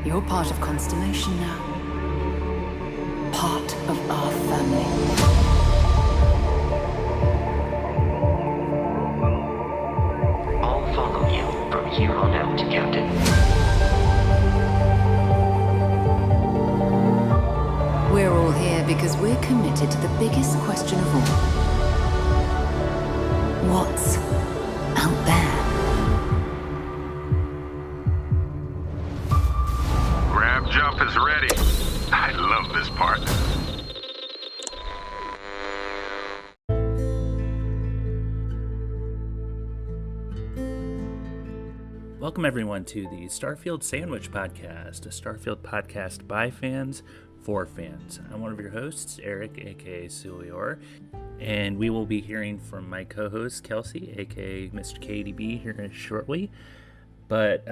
You're part of Constellation now. Part of our family. I'll follow you from here on out, Captain. We're all here because we're committed to the biggest question of all. What's out there? Grab jump is ready. I love this part. Welcome everyone to the Starfield Sandwich Podcast, a Starfield podcast by fans for fans. I'm one of your hosts, Eric, aka Sulior, and we will be hearing from my co-host, Kelsi, aka Mr. KDB, here shortly. But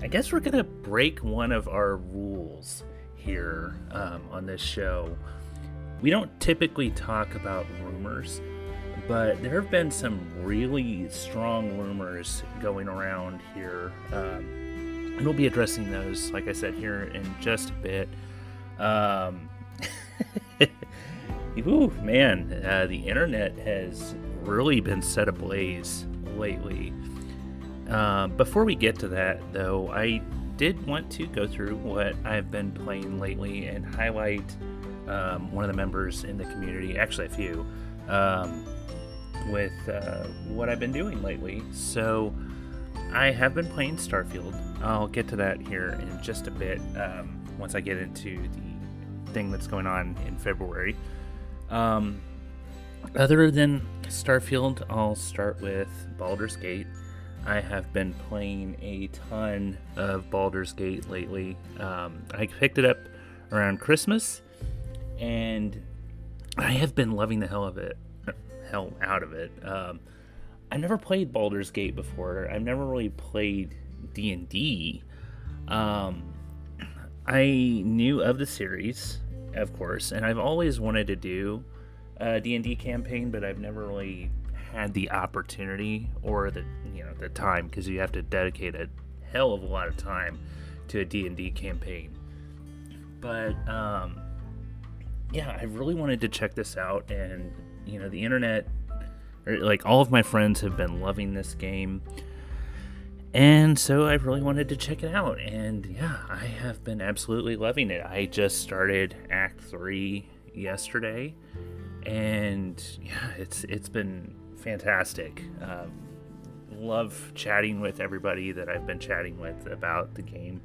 I guess we're going to break one of our rules here on this show. We don't typically talk about rumors, but there have been some really strong rumors going around here. And we'll be addressing those, like I said, here in just a bit. Ooh, man, the internet has really been set ablaze lately. Before we get to that, though, I did want to go through what I've been playing lately and highlight one of the members in the community, actually a few, with what I've been doing lately. So I have been playing Starfield. I'll get to that here in just a bit once I get into the thing that's going on in February. Other than Starfield, I'll start with Baldur's Gate. I have been playing a ton of Baldur's Gate lately. I picked it up around Christmas, and I have been loving the hell out of it. I've never played Baldur's Gate before. I've never really played D&D. I knew of the series, of course, and I've always wanted to do a D&D campaign, but I've never really had the opportunity or the time, because you have to dedicate a hell of a lot of time to a D&D campaign. But I really wanted to check this out, and the internet, like all of my friends, have been loving this game, and so I really wanted to check it out. And yeah, I have been absolutely loving it. I just started Act 3 yesterday, and yeah, it's been fantastic. Love chatting with everybody that I've been chatting with about the game,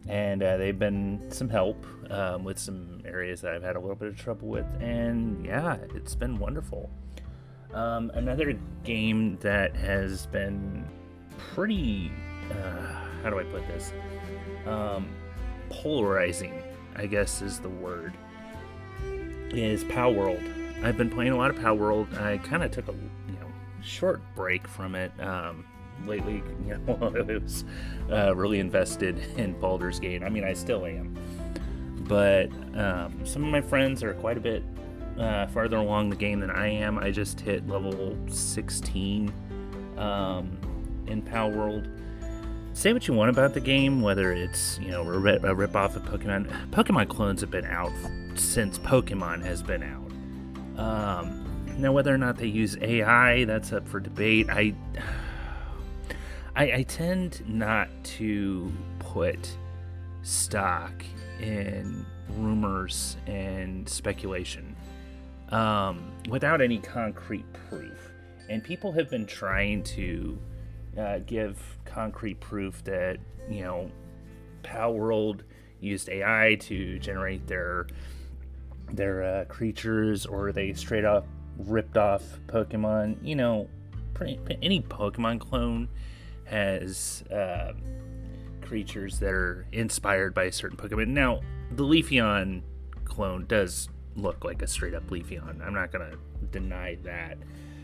and they've been some help with some areas that I've had a little bit of trouble with, and yeah, it's been wonderful. Another game that has been pretty, how do I put this, polarizing, I guess is the word, is Pow World. I've been playing a lot of Pow World. I kind of took a short break from it lately. I was really invested in Baldur's Gate. I mean, I still am, but some of my friends are quite a bit farther along the game than I am. I just hit level 16 in Pow World. Say what you want about the game, whether it's a rip-off of Pokemon. Pokemon clones have been out since Pokemon has been out. Now, whether or not they use AI, that's up for debate. I tend not to put stock in rumors and speculation without any concrete proof. And people have been trying to give concrete proof that, Pow World used AI to generate their creatures, or they straight up ripped off Pokemon. Any Pokemon clone has creatures that are inspired by a certain Pokemon. Now, the Leafeon clone does look like a straight up Leafeon. I'm not gonna deny that.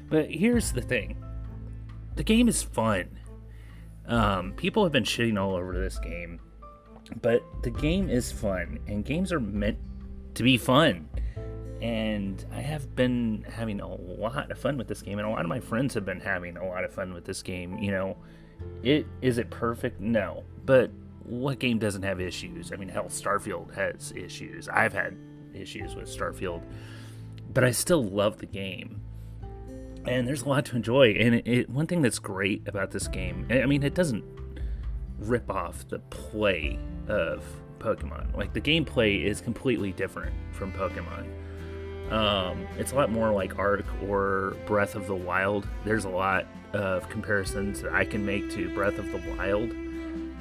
But here's the thing. The game is fun. People have been shitting all over this game, but the game is fun, and games are meant to be fun. And I have been having a lot of fun with this game, and a lot of my friends have been having a lot of fun with this game. Is it perfect? No. But what game doesn't have issues? I mean, hell, Starfield has issues. I've had issues with Starfield, but I still love the game. And there's a lot to enjoy. And one thing that's great about this game, I mean, it doesn't rip off the play of Pokemon. Like, the gameplay is completely different from Pokemon. It's a lot more like Arc or Breath of the Wild. There's a lot of comparisons that I can make to Breath of the Wild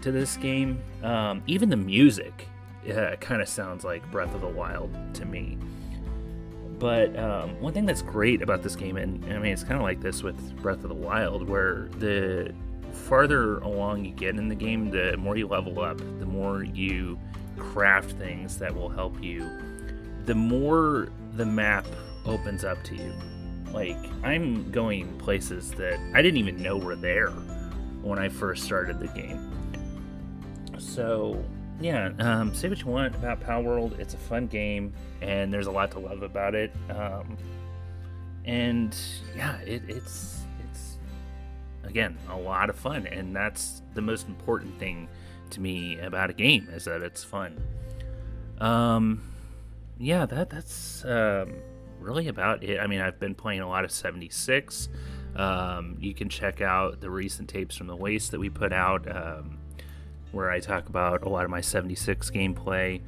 to this game. Even the music kind of sounds like Breath of the Wild to me. But one thing that's great about this game, and I mean, it's kind of like this with Breath of the Wild, where the farther along you get in the game, the more you level up, the more you craft things that will help you, the more the map opens up to you. Like, I'm going places that I didn't even know were there when I first started the game. So, yeah, say what you want about Palworld. It's a fun game, and there's a lot to love about it. And, yeah, it's again, a lot of fun, and that's the most important thing to me about a game, is that it's fun. Yeah, that's really about it. I mean, I've been playing a lot of 76. You can check out the recent tapes from the Waste that we put out, where I talk about a lot of my 76 gameplay.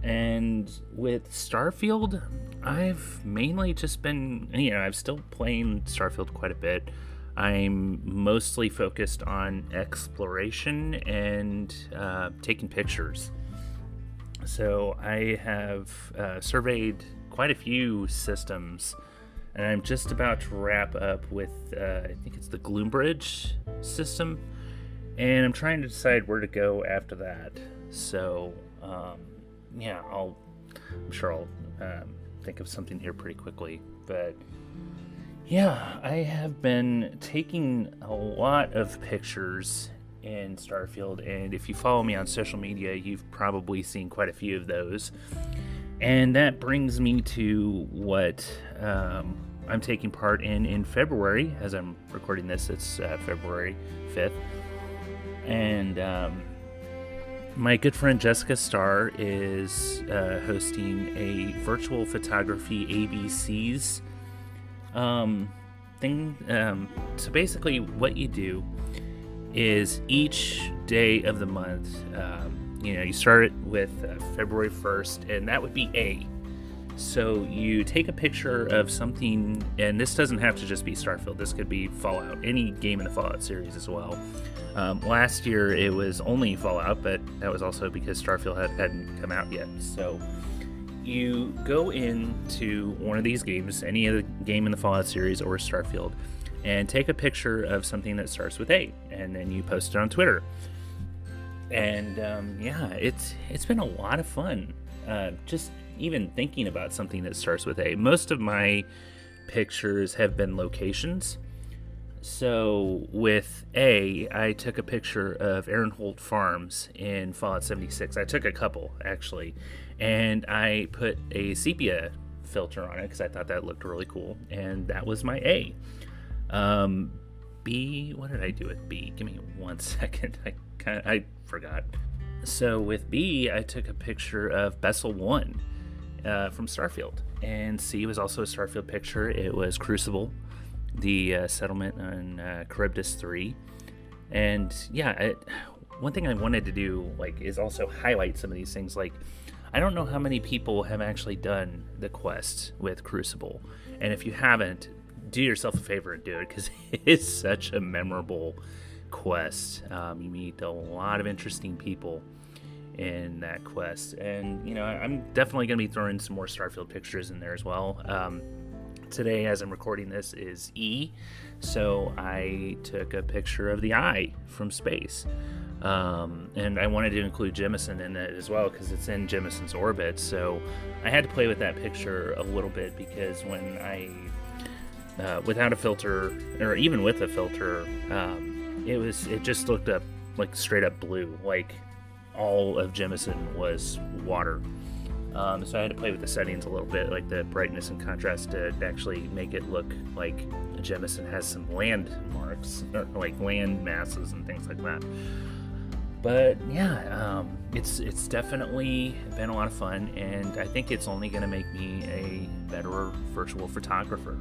And with Starfield, I've mainly just been, I'm still playing Starfield quite a bit. I'm mostly focused on exploration and taking pictures. So I have surveyed quite a few systems, and I'm just about to wrap up with, I think it's the Gloombridge system, and I'm trying to decide where to go after that. So, yeah, I'm sure I'll think of something here pretty quickly, but yeah, I have been taking a lot of pictures in Starfield, and if you follow me on social media, you've probably seen quite a few of those. And that brings me to what I'm taking part in February. As I'm recording this, it's February 5th. And my good friend Jessica Starr is hosting a virtual photography ABCs thing. So basically what you do is each day of the month, you start it with February 1st, and that would be A. So you take a picture of something, and this doesn't have to just be Starfield. This could be Fallout, any game in the Fallout series as well. Last year it was only Fallout, but that was also because Starfield hadn't come out yet. So you go into one of these games, any other game in the Fallout series or Starfield, and take a picture of something that starts with A, and then you post it on Twitter. And yeah, it's been a lot of fun. Just even thinking about something that starts with A. Most of my pictures have been locations. So with A, I took a picture of Aaronholt Farms in Fallout 76. I took a couple, actually, and I put a sepia filter on it because I thought that looked really cool, and that was my A. B, what did I do with B? Give me 1 second. I forgot. So with B, I took a picture of Bessel 1 from Starfield, and C was also a Starfield picture. It was Crucible, the settlement on Charybdis 3. And yeah, one thing I wanted to do is also highlight some of these things. I don't know how many people have actually done the quest with Crucible, and if you haven't, do yourself a favor and do it, because it is such a memorable quest. You meet a lot of interesting people in that quest, and I'm definitely going to be throwing some more Starfield pictures in there as well. Today, as I'm recording this, is E, so I took a picture of the Eye from space, and I wanted to include Jemison in it as well because it's in Jemison's orbit. So I had to play with that picture a little bit, because when I without a filter, or even with a filter, it just looked up like straight up blue, like all of Jemison was water. So I had to play with the settings a little bit, like the brightness and contrast, to actually make it look like Jemison has some land marks, or like land masses and things like that. But yeah, it's definitely been a lot of fun, and I think it's only going to make me a better virtual photographer.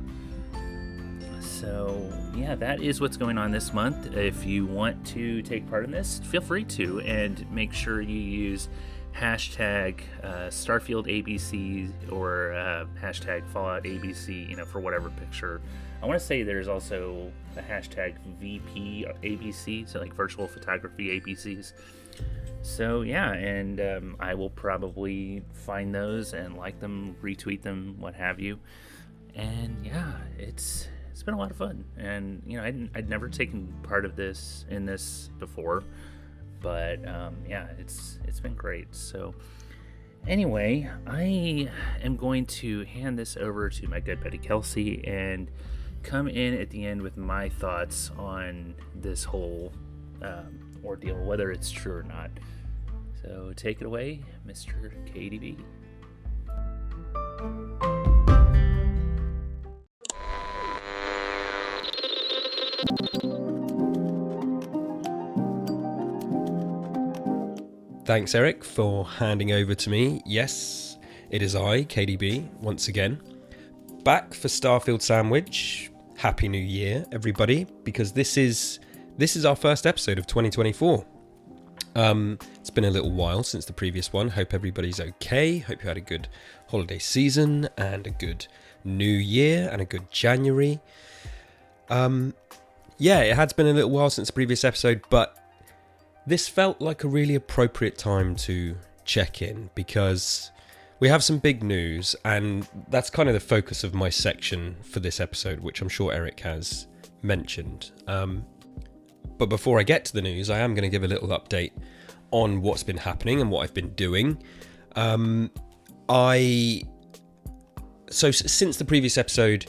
So yeah, that is what's going on this month. If you want to take part in this, feel free to, and make sure you use hashtag Starfield ABC or hashtag Fallout ABC, for whatever picture. I want to say there's also a hashtag VP ABC, so like virtual photography ABCs. So yeah, and I will probably find those and like them, retweet them, what have you. And yeah, it's been a lot of fun. And I'd never taken part of this before, but yeah, it's been great. So anyway, I am going to hand this over to my good buddy Kelsi and come in at the end with my thoughts on this whole ordeal, whether it's true or not. So take it away, Mr. KDB. Thanks, Eric, for handing over to me. Yes, it is I, KDB, once again. Back for Starfield Sandwich. Happy New Year, everybody, because this is our first episode of 2024. It's been a little while since the previous one. Hope everybody's okay. Hope you had a good holiday season and a good New Year and a good January. Yeah, it has been a little while since the previous episode, but this felt like a really appropriate time to check in because we have some big news, and that's kind of the focus of my section for this episode, which I'm sure Eric has mentioned. But before I get to the news, I am going to give a little update on what's been happening and what I've been doing. So since the previous episode,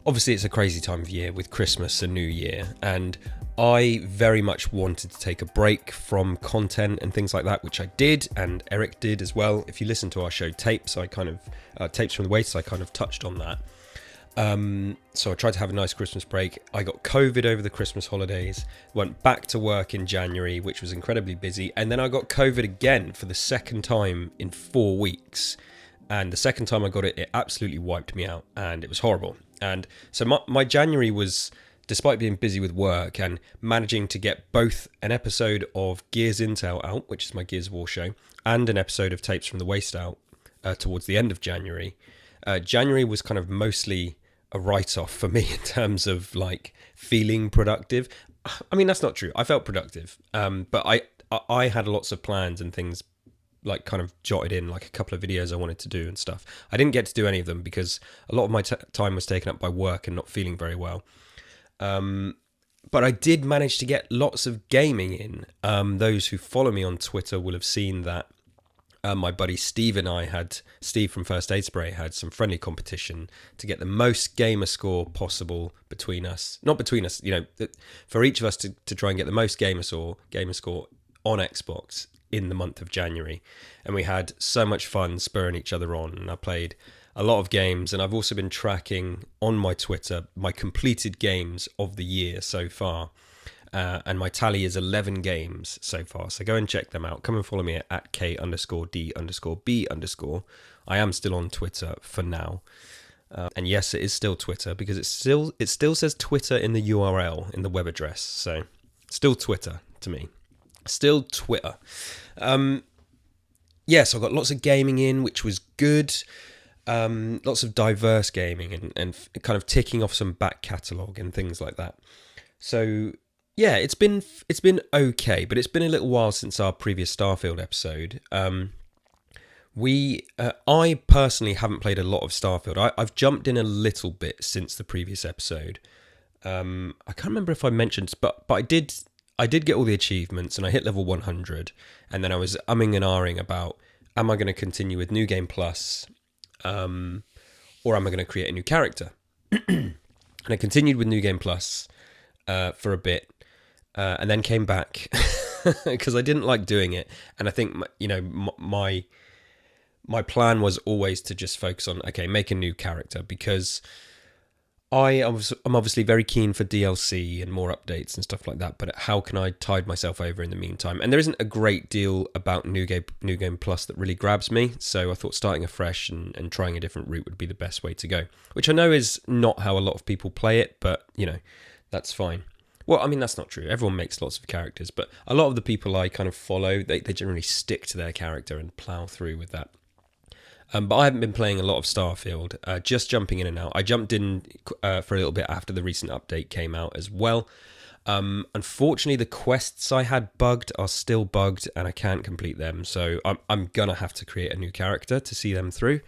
obviously it's a crazy time of year with Christmas and New Year, and I very much wanted to take a break from content and things like that, which I did, and Eric did as well. If you listen to our show Tapes, Tapes from the Waste, I kind of touched on that. So I tried to have a nice Christmas break. I got COVID over the Christmas holidays, went back to work in January, which was incredibly busy, and then I got COVID again for the second time in 4 weeks. And the second time I got it, it absolutely wiped me out, and it was horrible. And so my January was, despite being busy with work and managing to get both an episode of Gears Intel out, which is my Gears of War show, and an episode of Tapes from the Waste out towards the end of January. January was kind of mostly a write-off for me in terms of like feeling productive. I mean, that's not true. I felt productive, but I had lots of plans and things like kind of jotted in, like a couple of videos I wanted to do and stuff. I didn't get to do any of them because a lot of my time was taken up by work and not feeling very well. But I did manage to get lots of gaming in. Those who follow me on Twitter will have seen that my buddy Steve and I Steve from First Aid Spray had some friendly competition to get the most gamer score possible between us. Not between us, for each of us to try and get the most gamer score on Xbox in the month of January. And we had so much fun spurring each other on, and I played a lot of games, and I've also been tracking on my Twitter my completed games of the year so far, and my tally is 11 games so far, so go and check them out. Come and follow me at K_D_B_. I am still on Twitter for now, and yes, it is still Twitter because it still says Twitter in the URL, in the web address, so still Twitter to me, still Twitter. Yes, I got lots of gaming in, which was good. Lots of diverse gaming and kind of ticking off some back catalogue and things like that. So yeah, it's been okay, but it's been a little while since our previous Starfield episode. I personally haven't played a lot of Starfield. I've jumped in a little bit since the previous episode. I can't remember if I mentioned, but I did get all the achievements and I hit level 100, and then I was umming and ahhing about, am I going to continue with New Game Plus? Or am I going to create a new character? And I continued with New Game Plus for a bit, and then came back because I didn't like doing it. And I think my plan was always to just focus on, okay, make a new character, because I'm obviously very keen for DLC and more updates and stuff like that, but how can I tide myself over in the meantime? And there isn't a great deal about New Game Plus that really grabs me, so I thought starting afresh and trying a different route would be the best way to go, which I know is not how a lot of people play it, but, that's fine. Well, I mean, that's not true. Everyone makes lots of characters, but a lot of the people I kind of follow, they generally stick to their character and plow through with that. But I haven't been playing a lot of Starfield, just jumping in and out. I jumped in for a little bit after the recent update came out as well. Unfortunately, the quests I had bugged are still bugged and I can't complete them. So I'm going to have to create a new character to see them through.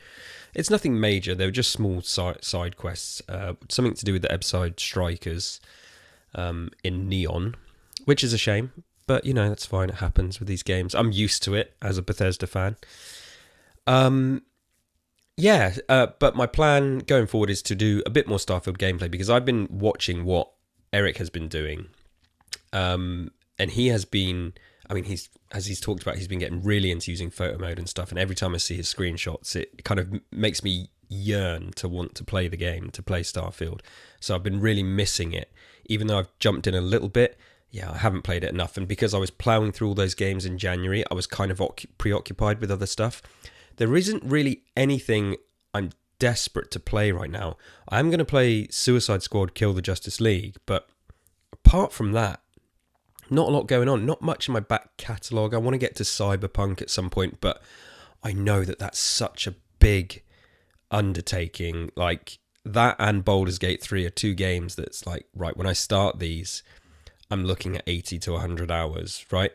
It's nothing major. They were just small side quests. Something to do with the Ebside Strikers in Neon, which is a shame. But, that's fine. It happens with these games. I'm used to it as a Bethesda fan. But my plan going forward is to do a bit more Starfield gameplay because I've been watching what Eric has been doing. And he has been, as he's talked about, he's been getting really into using photo mode and stuff. And every time I see his screenshots, it kind of makes me yearn to want to play the game, to play Starfield. So I've been really missing it, even though I've jumped in a little bit. Yeah, I haven't played it enough. And because I was ploughing through all those games in January, I was kind of preoccupied with other stuff. There isn't really anything I'm desperate to play right now. I'm going to play Suicide Squad Kill the Justice League, but apart from that, not a lot going on. Not much in my back catalogue. I want to get to Cyberpunk at some point, but I know that that's such a big undertaking. Like, that and Baldur's Gate 3 are two games that's like, right, when I start these, I'm looking at 80 to 100 hours, right?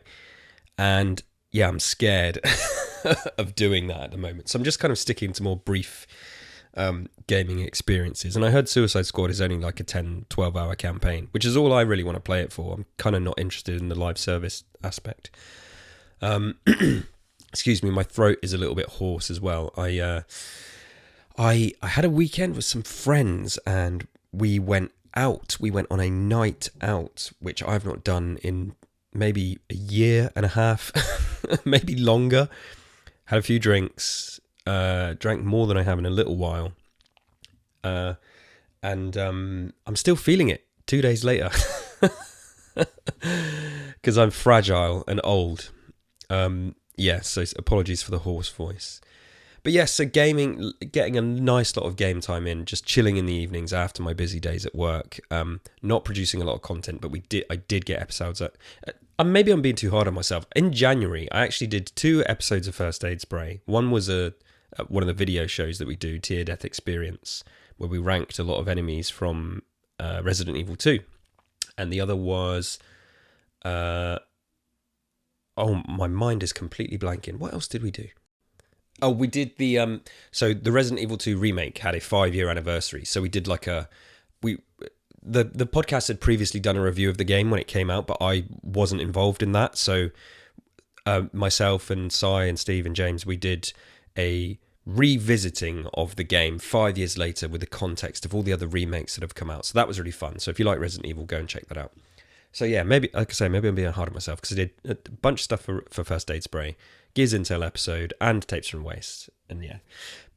And yeah, I'm scared of doing that at the moment. So I'm just kind of sticking to more brief gaming experiences. And I heard Suicide Squad is only like a 10, 12 hour campaign, which is all I really want to play it for. I'm kind of not interested in the live service aspect. Excuse me, my throat is a little bit hoarse as well. I had a weekend with some friends and we went out. We went on a night out, which I've not done in maybe a year and a half, maybe longer. Had a few drinks, drank more than I have in a little while. And I'm still feeling it 2 days later because I'm fragile and old. So apologies for the hoarse voice. But yes, so gaming, getting a nice lot of game time in, just chilling in the evenings after my busy days at work. Not producing a lot of content, but I did get episodes. Maybe I'm being too hard on myself. In January, I actually did 2 episodes of First Aid Spray. One was one of the video shows that we do, Tier Death Experience, where we ranked a lot of enemies from Resident Evil 2. And the other was... my mind is completely blanking. What else did we do? Oh, we did the so the Resident Evil 2 remake had a 5-year anniversary. So we did the podcast had previously done a review of the game when it came out, but I wasn't involved in that. So myself and Cy and Steve and James, we did a revisiting of the game 5 years later with the context of all the other remakes that have come out. So that was really fun. So if you like Resident Evil, go and check that out. So yeah, maybe, like I say, maybe I'm being hard on myself because I did a bunch of stuff for First Aid Spray, Gears Intel episode, and Tapes from Waste. And yeah,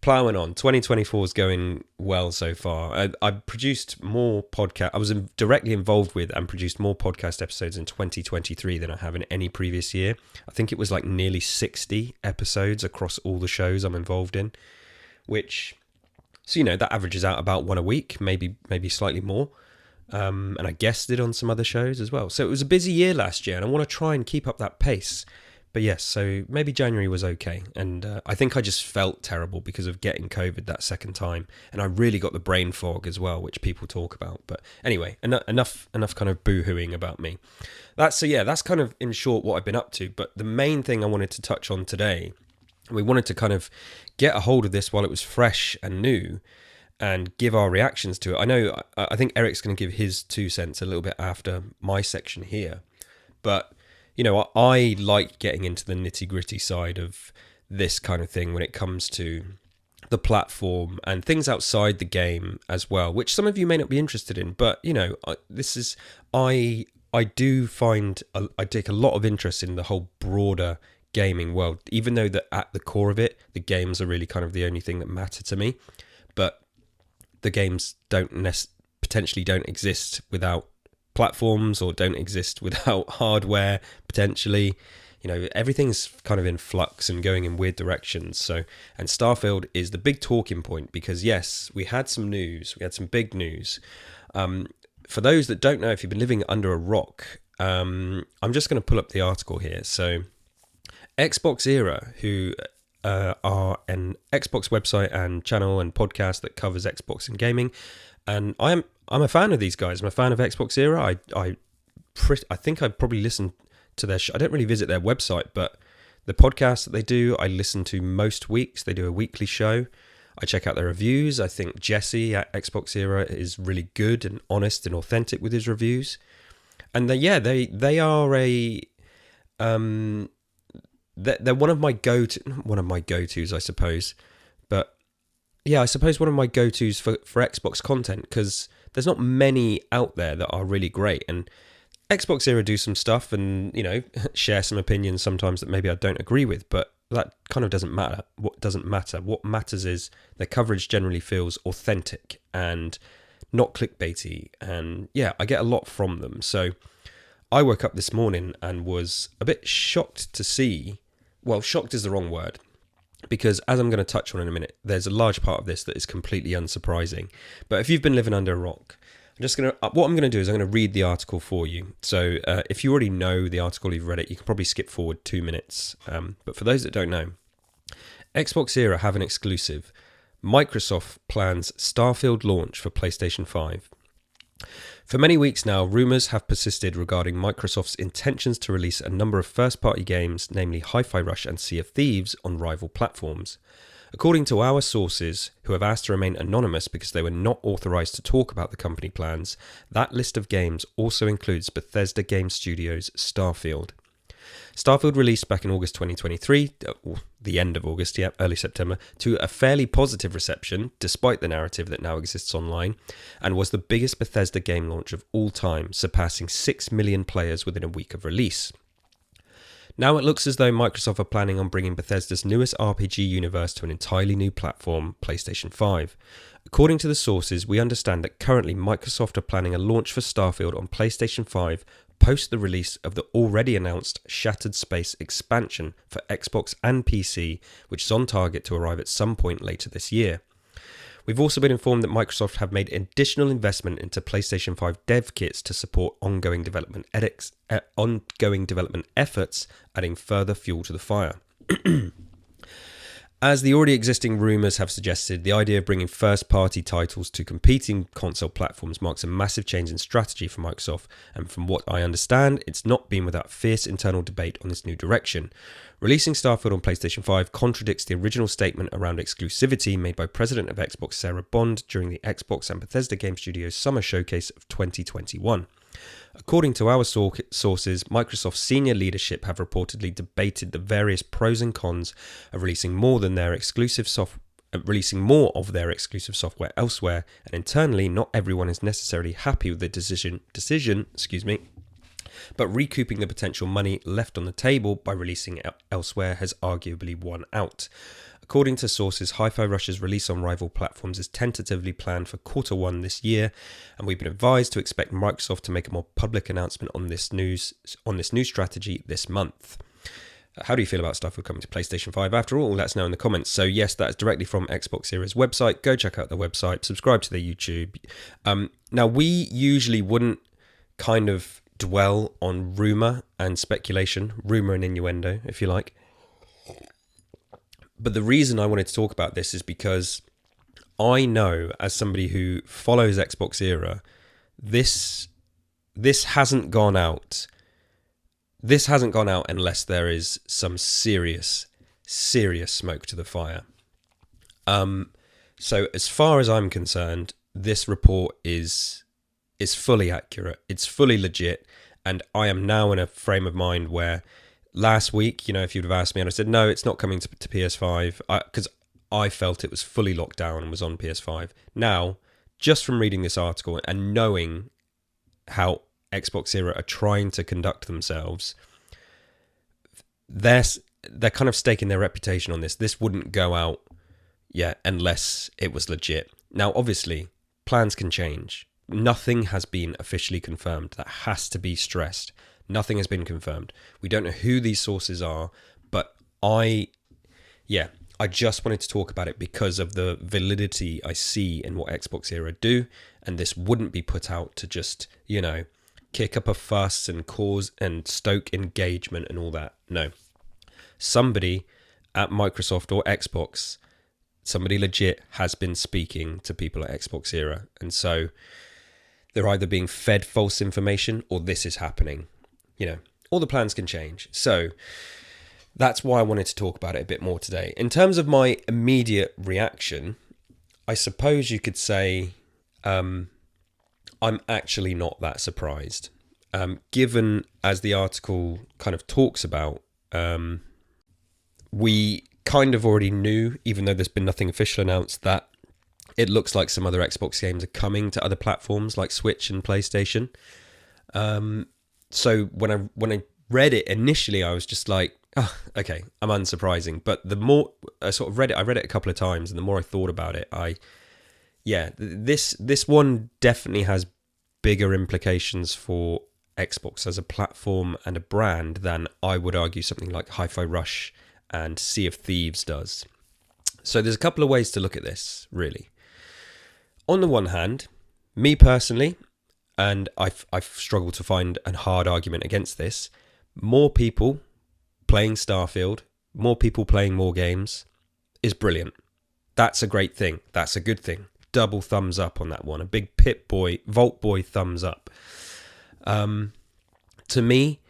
ploughing on. 2024 is going well so far. I produced more podcast. I was directly involved with and produced more podcast episodes in 2023 than I have in any previous year. I think it was like nearly 60 episodes across all the shows I'm involved in, which, so that averages out about one a week, maybe slightly more. And I guested on some other shows as well. So it was a busy year last year, and I want to try and keep up that pace. But yes, so maybe January was okay. And I think I just felt terrible because of getting COVID that second time. And I really got the brain fog as well, which people talk about. But anyway, enough kind of boo-hooing about me. That's kind of in short what I've been up to. But the main thing I wanted to touch on today, we wanted to kind of get a hold of this while it was fresh and new and give our reactions to it. I think Eric's going to give his 2 cents a little bit after my section here. But I like getting into the nitty-gritty side of this kind of thing when it comes to the platform and things outside the game as well, which some of you may not be interested in. But, I do find I take a lot of interest in the whole broader gaming world, even though that at the core of it, the games are really kind of the only thing that matter to me. But the games don't potentially don't exist without platforms or don't exist without hardware, potentially. You know, everything's kind of in flux and going in weird directions. So, and Starfield is the big talking point because, yes, we had some news. We had some big news. For those that don't know, if you've been living under a rock, I'm just going to pull up the article here. So, Xbox Era, who are an Xbox website and channel and podcast that covers Xbox and gaming, and I'm a fan of these guys. I'm a fan of Xbox Era. I think I probably listen to their show. I don't really visit their website, but the podcast that they do, I listen to most weeks. They do a weekly show. I check out their reviews. I think Jesse at Xbox Era is really good and honest and authentic with his reviews. And they are a they're one of my go-tos, I suppose. But yeah, I suppose one of my go-tos for Xbox content, because there's not many out there that are really great. And Xbox Era do some stuff and, you know, share some opinions sometimes that maybe I don't agree with, but that kind of doesn't matter. What matters is their coverage generally feels authentic and not clickbaity. And yeah, I get a lot from them. So I woke up this morning and was a bit shocked to see, well, shocked is the wrong word, because as I'm going to touch on in a minute, there's a large part of this that is completely unsurprising. But if you've been living under a rock, what I'm going to do is I'm going to read the article for you. So if you already know the article, you've read it, you can probably skip forward 2 minutes. But for those that don't know, Xbox Era have an exclusive. Microsoft plans Starfield launch for PlayStation 5. For many weeks now, rumours have persisted regarding Microsoft's intentions to release a number of first-party games, namely Hi-Fi Rush and Sea of Thieves, on rival platforms. According to our sources, who have asked to remain anonymous because they were not authorised to talk about the company plans, that list of games also includes Bethesda Game Studios' Starfield. Starfield released back in August 2023, the end of August, early September, to a fairly positive reception, despite the narrative that now exists online, and was the biggest Bethesda game launch of all time, surpassing 6 million players within a week of release. Now it looks as though Microsoft are planning on bringing Bethesda's newest RPG universe to an entirely new platform, PlayStation 5. According to the sources, we understand that currently Microsoft are planning a launch for Starfield on PlayStation 5 post the release of the already announced Shattered Space expansion for Xbox and PC, which is on target to arrive at some point later this year. We've also been informed that Microsoft have made additional investment into PlayStation 5 dev kits to support ongoing development efforts, adding further fuel to the fire. As the already existing rumours have suggested, the idea of bringing first-party titles to competing console platforms marks a massive change in strategy for Microsoft, and from what I understand, it's not been without fierce internal debate on this new direction. Releasing Starfield on PlayStation 5 contradicts the original statement around exclusivity made by President of Xbox Sarah Bond during the Xbox and Bethesda Game Studios Summer Showcase of 2021. According to our sources, Microsoft's senior leadership have reportedly debated the various pros and cons of releasing more of their exclusive software elsewhere, and internally, not everyone is necessarily happy with the decision, but recouping the potential money left on the table by releasing it elsewhere has arguably won out. According to sources, Hi-Fi Rush's release on rival platforms is tentatively planned for Q1 this year, and we've been advised to expect Microsoft to make a more public announcement on this new strategy this month. How do you feel about Starfield coming to PlayStation 5? After all, let us know in the comments. So yes, that's directly from Xbox Era's website. Go check out their website, subscribe to their YouTube. Now, we usually wouldn't kind of dwell on rumour and speculation, rumour and innuendo, if you like. But the reason I wanted to talk about this is because I know, as somebody who follows Xbox Era, this hasn't gone out. This hasn't gone out unless there is some serious smoke to the fire. So as far as I'm concerned, this report is fully accurate. It's fully legit, and I am now in a frame of mind where last week, if you'd have asked me and I said, no, it's not coming to PS5, because I felt it was fully locked down and was on PS5. Now, just from reading this article and knowing how Xbox Era are trying to conduct themselves, they're kind of staking their reputation on this. This wouldn't go out unless it was legit. Now, obviously, plans can change. nothing has been officially confirmed. That has to be stressed. Nothing has been confirmed. We don't know who these sources are, but I just wanted to talk about it because of the validity I see in what Xbox Era do, and this wouldn't be put out to just, kick up a fuss and cause and stoke engagement and all that. No. Somebody at Microsoft or Xbox, somebody legit has been speaking to people at Xbox Era, and so they're either being fed false information or this is happening. All the plans can change. So that's why I wanted to talk about it a bit more today. In terms of my immediate reaction, I suppose you could say I'm actually not that surprised. Given, as the article kind of talks about, we kind of already knew, even though there's been nothing official announced, that it looks like some other Xbox games are coming to other platforms like Switch and PlayStation. So when I read it initially, I was just like, oh, okay, I'm unsurprising. But the more I sort of read it a couple of times, and the more I thought about it, this one definitely has bigger implications for Xbox as a platform and a brand than I would argue something like Hi-Fi Rush and Sea of Thieves does. So there's a couple of ways to look at this, really. On the one hand, me personally, and I've struggled to find a hard argument against this, more people playing Starfield, more people playing more games is brilliant. That's a great thing. That's a good thing. Double thumbs up on that one. A big Vault Boy thumbs up. To me,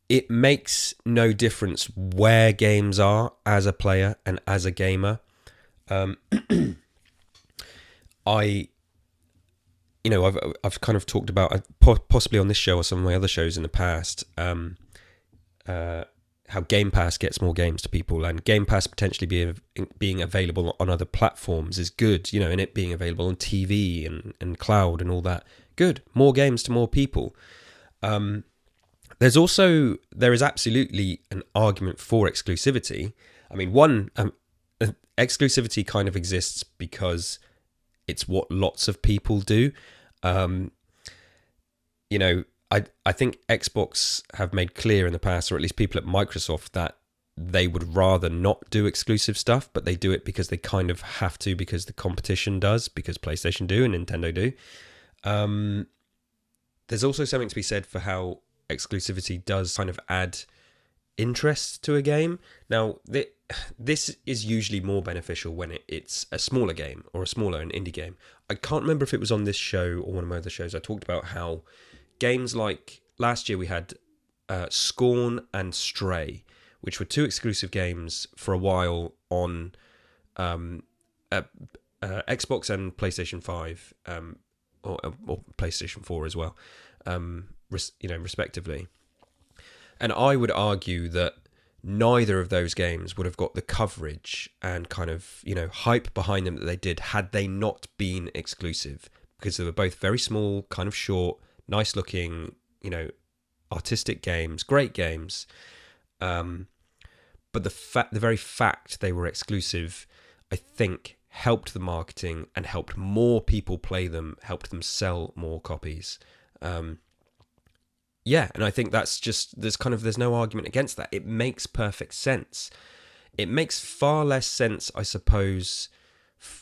it makes no difference where games are as a player and as a gamer. I've kind of talked about, possibly on this show or some of my other shows in the past, how Game Pass gets more games to people, and Game Pass potentially being available on other platforms is good, and it being available on TV and cloud and all that. Good. More games to more people. There is absolutely an argument for exclusivity. I mean, exclusivity kind of exists because it's what lots of people do. I think Xbox have made clear in the past, or at least people at Microsoft, that they would rather not do exclusive stuff, but they do it because they kind of have to, because the competition does, because PlayStation do and Nintendo do. There's also something to be said for how exclusivity does kind of add interest to a game. Now, this is usually more beneficial when it's a smaller game or an indie game. I can't remember if it was on this show or one of my other shows. I talked about how games like last year we had Scorn and Stray, which were two exclusive games for a while on Xbox and PlayStation 5, or PlayStation 4 as well, respectively. And I would argue that neither of those games would have got the coverage and kind of, hype behind them that they did had they not been exclusive, because they were both very small, kind of short, nice looking, artistic games, great games. But the very fact they were exclusive, I think, helped the marketing and helped more people play them, helped them sell more copies. And I think that's just, there's no argument against that. It makes perfect sense. It makes far less sense, I suppose,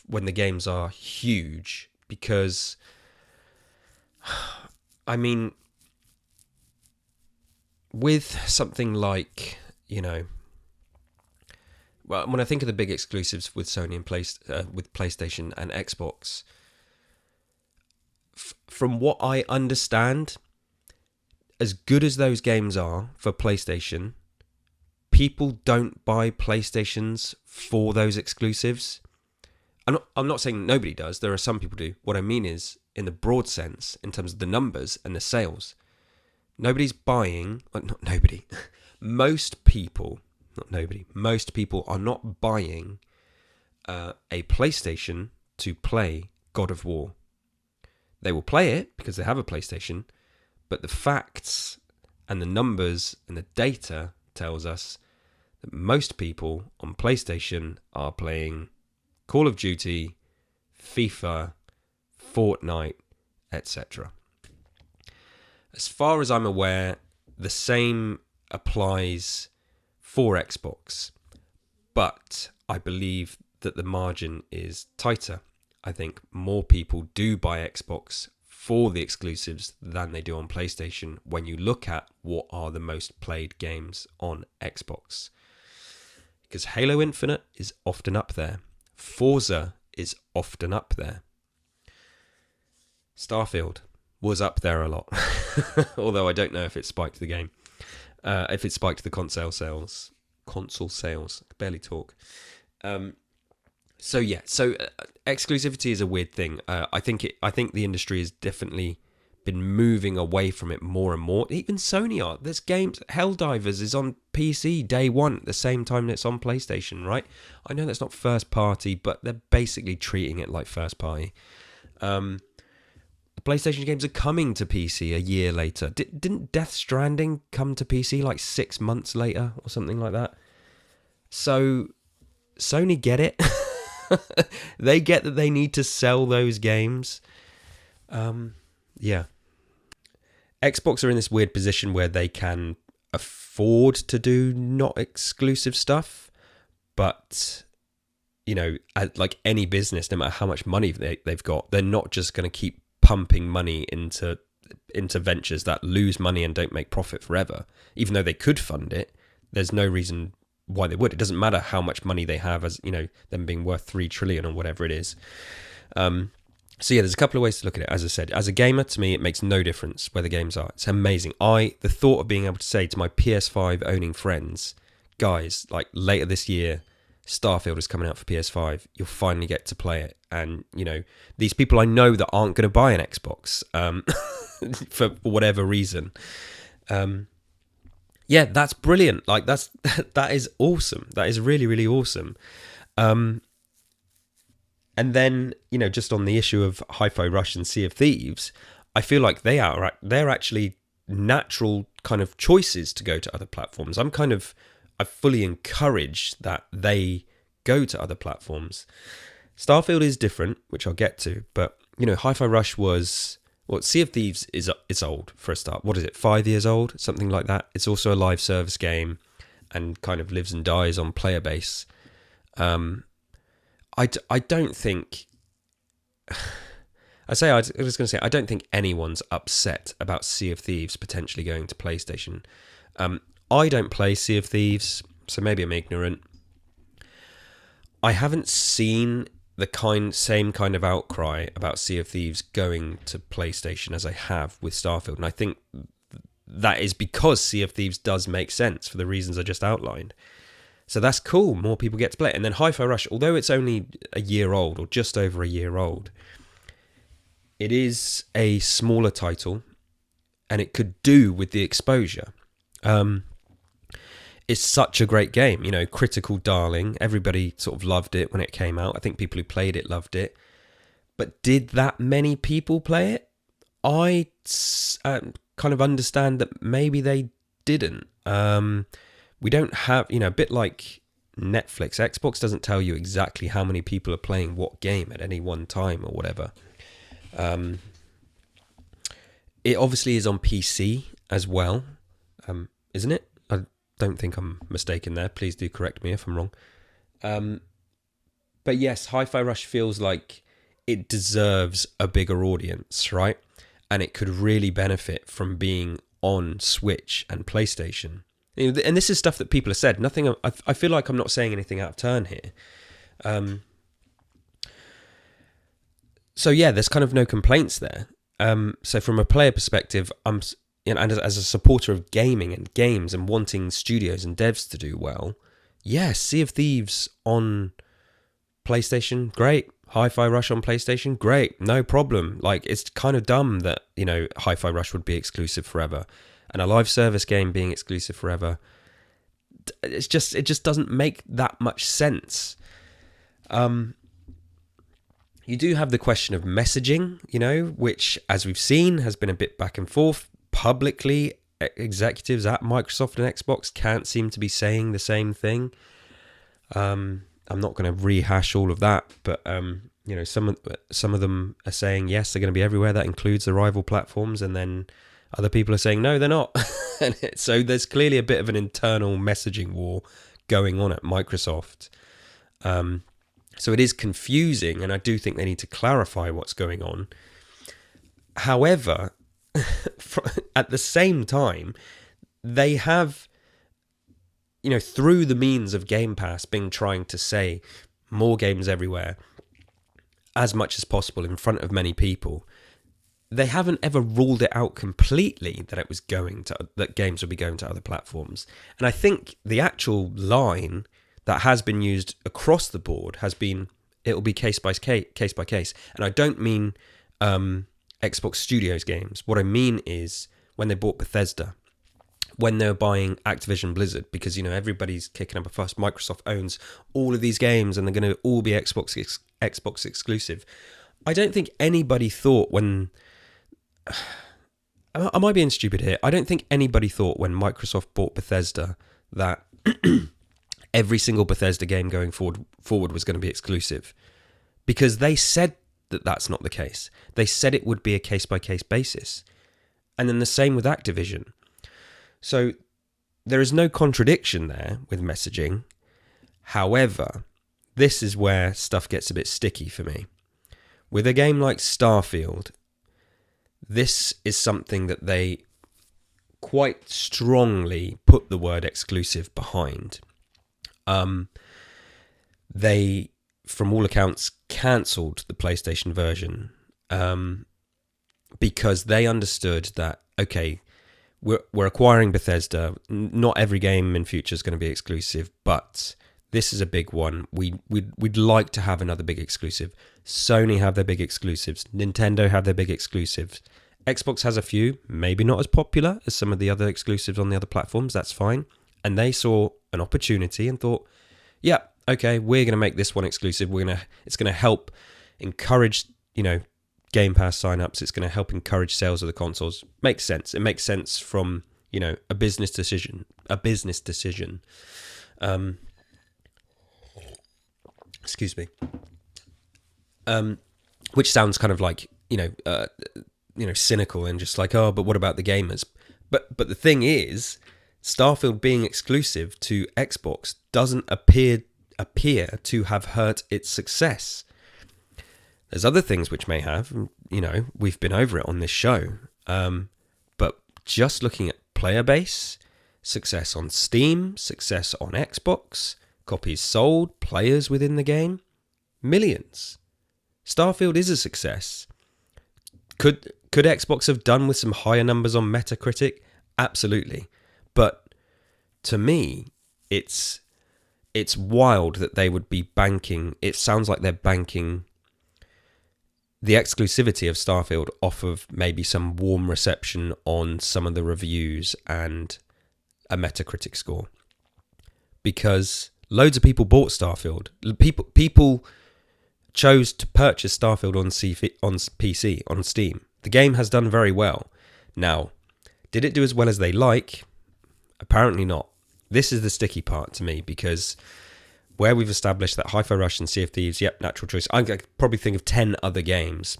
when the games are huge, because, I mean, with something like, well, when I think of the big exclusives with Sony and with PlayStation and Xbox, from what I understand, as good as those games are for PlayStation, people don't buy PlayStations for those exclusives. I'm not saying nobody does. There are some people do. What I mean is, in the broad sense, in terms of the numbers and the sales, nobody's buying. Well, not nobody. Most people are not buying a PlayStation to play God of War. They will play it because they have a PlayStation, but the facts and the numbers and the data tells us that most people on PlayStation are playing Call of Duty, FIFA, Fortnite, etc. As far as I'm aware, the same applies for Xbox, but I believe that the margin is tighter. I think more people do buy Xbox for the exclusives than they do on PlayStation when you look at what are the most played games on Xbox. Because Halo Infinite is often up there. Forza is often up there. Starfield was up there a lot. Although I don't know if it spiked the game. If it spiked the console sales. I can barely talk. So exclusivity is a weird thing. I think the industry has definitely been moving away from it more and more. Even Sony are. There's games. Helldivers is on PC day one at the same time that it's on PlayStation, right? I know that's not first party, but they're basically treating it like first party. The PlayStation games are coming to PC a year later. Didn't Death Stranding come to PC like 6 months later or something like that? So Sony get it. They get that they need to sell those games. Yeah. Xbox are in this weird position where they can afford to do not exclusive stuff, but like any business, no matter how much money they've got, they're not just going to keep pumping money into ventures that lose money and don't make profit forever. Even though they could fund it, there's no reason why they would. It doesn't matter how much money they have, as them being worth 3 trillion or whatever it is. So yeah, there's a couple of ways to look at it. As I said, as a gamer, to me, it makes no difference where the games are. It's amazing. The thought of being able to say to my PS5 owning friends, guys, like later this year, Starfield is coming out for PS5. You'll finally get to play it. And, these people I know that aren't going to buy an Xbox for whatever reason. Yeah, that's brilliant. Like that is awesome. That is really, really awesome. And then, just on the issue of Hi-Fi Rush and Sea of Thieves, I feel like they're actually natural kind of choices to go to other platforms. I fully encourage that they go to other platforms. Starfield is different, which I'll get to, but Hi-Fi Rush Sea of Thieves it's old for a start. What is it? 5 years old, something like that. It's also a live service game, and kind of lives and dies on player base. I don't think. I was going to say I don't think anyone's upset about Sea of Thieves potentially going to PlayStation. I don't play Sea of Thieves, so maybe I'm ignorant. I haven't seen the same kind of outcry about Sea of Thieves going to PlayStation as I have with Starfield, and I think that is because Sea of Thieves does make sense for the reasons I just outlined. So that's cool. More people get to play it. And then Hi-Fi Rush, although it's only a year old or just over a year old, it is a smaller title, and it could do with the exposure. It's such a great game, critical darling. Everybody sort of loved it when it came out. I think people who played it loved it. But did that many people play it? I kind of understand that maybe they didn't. We don't have, a bit like Netflix. Xbox doesn't tell you exactly how many people are playing what game at any one time or whatever. It obviously is on PC as well, isn't it? I don't think I'm mistaken there. Please do correct me if I'm wrong. But yes, Hi-Fi Rush feels like it deserves a bigger audience, right? And it could really benefit from being on Switch and PlayStation. And this is stuff that people have said. I feel like I'm not saying anything out of turn here. So yeah, there's kind of no complaints there. So from a player perspective, and as a supporter of gaming and games and wanting studios and devs to do well, yeah, Sea of Thieves on PlayStation, great. Hi-Fi Rush on PlayStation, great. No problem. Like, it's kind of dumb that, Hi-Fi Rush would be exclusive forever. And a live service game being exclusive forever, it just doesn't make that much sense. You do have the question of messaging, which, as we've seen, has been a bit back and forth. Publicly, executives at Microsoft and Xbox can't seem to be saying the same thing. And I'm not going to rehash all of that, but some of them are saying yes, they're going to be everywhere. That includes the rival platforms, and then other people are saying no, they're not. So there's clearly a bit of an internal messaging war going on at Microsoft. So it is confusing, and I do think they need to clarify what's going on. However, at the same time, they have, through the means of Game Pass, been trying to say more games everywhere as much as possible in front of many people. They haven't ever ruled it out completely that games will be going to other platforms. And I think the actual line that has been used across the board has been, it will be case by case. And I don't mean Xbox Studios games. What I mean is when they bought Bethesda, when they're buying Activision Blizzard, because everybody's kicking up a fuss. Microsoft owns all of these games, and they're going to all be Xbox exclusive. I don't think anybody thought when I might be being stupid here. I don't think anybody thought when Microsoft bought Bethesda that every single Bethesda game going forward was going to be exclusive, because they said that that's not the case. They said it would be a case-by-case basis. And then the same with Activision. So there is no contradiction there with messaging. However, this is where stuff gets a bit sticky for me. With a game like Starfield, this is something that they quite strongly put the word exclusive behind. They, from all accounts, cancelled the PlayStation version because they understood that, okay, we're acquiring Bethesda. Not every game in future is going to be exclusive, but this is a big one. We'd like to have another big exclusive. Sony have their big exclusives. Nintendo have their big exclusives. Xbox has a few, maybe not as popular as some of the other exclusives on the other platforms. That's fine. And they saw an opportunity and thought, yeah, okay, we're going to make this one exclusive. It's going to help encourage, Game Pass signups. It's going to help encourage sales of the consoles. Makes sense. It makes sense from, a business decision. Excuse me. Which sounds kind of like, cynical and just like, oh, but what about the gamers? But the thing is, Starfield being exclusive to Xbox doesn't appear to have hurt its success. There's other things which may have, we've been over it on this show. But just looking at player base, success on Steam, success on Xbox, copies sold, players within the game, millions. Starfield is a success. Could Xbox have done with some higher numbers on Metacritic? Absolutely. But to me, it's wild that they would be banking. It sounds like they're banking the exclusivity of Starfield off of maybe some warm reception on some of the reviews and a Metacritic score. Because loads of people bought Starfield. People chose to purchase Starfield on PC, on Steam. The game has done very well. Now, did it do as well as they like? Apparently not. This is the sticky part to me, because where we've established that Hi-Fi Rush and Sea of Thieves, yep, natural choice. I could probably think of 10 other games.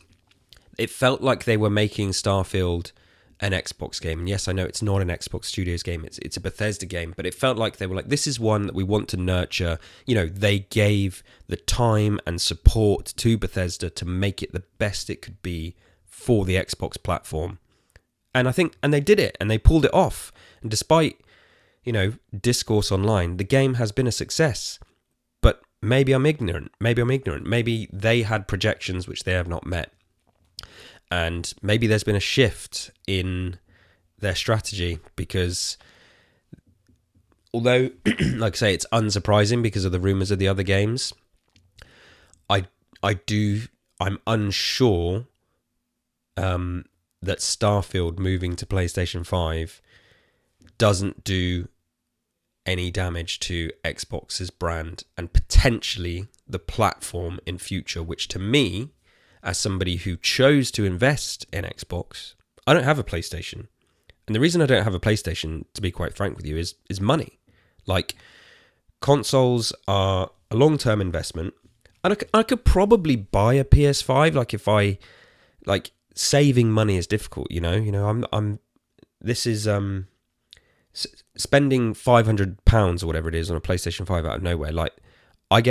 It felt like they were making Starfield an Xbox game. And yes, I know it's not an Xbox Studios game. It's a Bethesda game. But it felt like they were like, this is one that we want to nurture. They gave the time and support to Bethesda to make it the best it could be for the Xbox platform. And they did it, and they pulled it off. And despite, discourse online, the game has been a success. But maybe I'm ignorant. Maybe they had projections which they have not met. And maybe there's been a shift in their strategy, because although, like I say, it's unsurprising because of the rumours of the other games, I'm unsure that Starfield moving to PlayStation 5 doesn't do any damage to Xbox's brand and potentially the platform in future, which to me, as somebody who chose to invest in Xbox, I don't have a PlayStation. And the reason I don't have a PlayStation, to be quite frank with you, is money. Like, consoles are a long-term investment, and I could probably buy a PS5. Like if I like saving money is difficult, you know. I'm this is spending £500 or whatever it is on a PlayStation 5 out of nowhere. Like I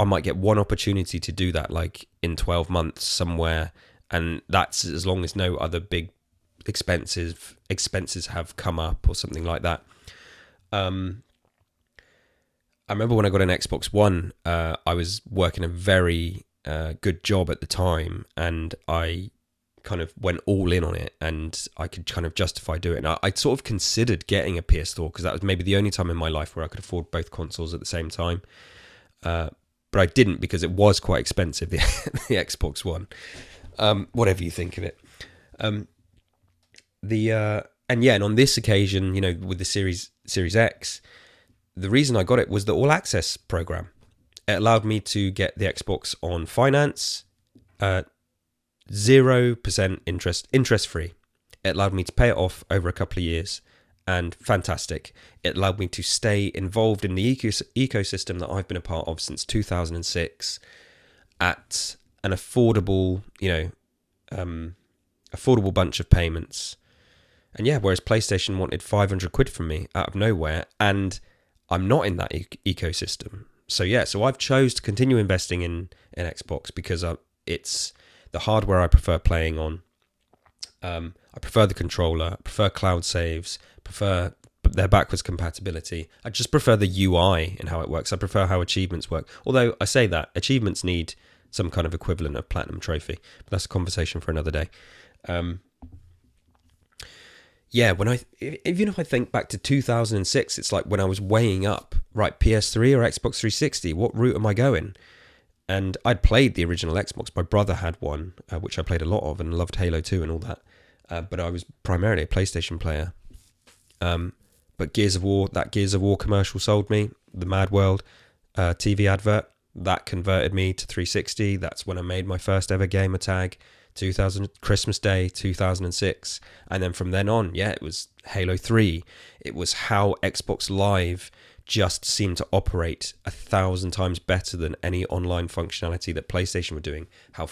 might get one opportunity to do that like in 12 months somewhere, and that's as long as no other big expenses have come up or something like that. I remember when I got an Xbox One, I was working a very good job at the time, and I kind of went all in on it, and I could kind of justify doing it. And I sort of considered getting a PS4 because that was maybe the only time in my life where I could afford both consoles at the same time. But I didn't because it was quite expensive, the Xbox One. Whatever you think of it. And on this occasion, you know, with the Series X, the reason I got it was the All Access program. It allowed me to get the Xbox on finance, 0% interest free. It allowed me to pay it off over a couple of years, and fantastic. It allowed me to stay involved in the ecosystem that I've been a part of since 2006 at an affordable, affordable bunch of payments. And yeah, whereas PlayStation wanted 500 quid from me out of nowhere, and I'm not in that ecosystem. So yeah, so I've chose to continue investing in Xbox because it's the hardware I prefer playing on. I prefer the controller, I prefer cloud saves, prefer their backwards compatibility. I just prefer the UI and how it works. I prefer how achievements work. Although I say that achievements need some kind of equivalent of platinum trophy, but that's a conversation for another day. Yeah, even if I think back to 2006, it's like when I was weighing up, right, PS3 or Xbox 360, what route am I going? And I'd played the original Xbox. My brother had one, which I played a lot of and loved Halo 2 and all that. But I was primarily a PlayStation player. But Gears of War commercial sold me. The Mad World TV advert, that converted me to 360. That's when I made my first ever gamer tag. Christmas Day 2006, and then from then on, yeah, it was Halo 3. It was how Xbox Live just seemed to operate 1,000 times better than any online functionality that PlayStation were doing. How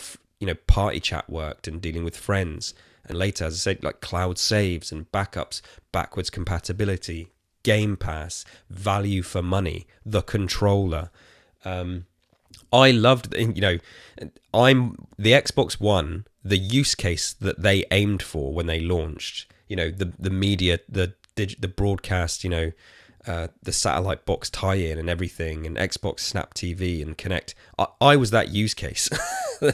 party chat worked and dealing with friends, and later, as I said, like cloud saves and backups, backwards compatibility, Game Pass, value for money, the controller. I loved, I'm the Xbox One, the use case that they aimed for when they launched, the media, the broadcast, the satellite box tie-in and everything, and Xbox Snap TV and Connect. I was that use case.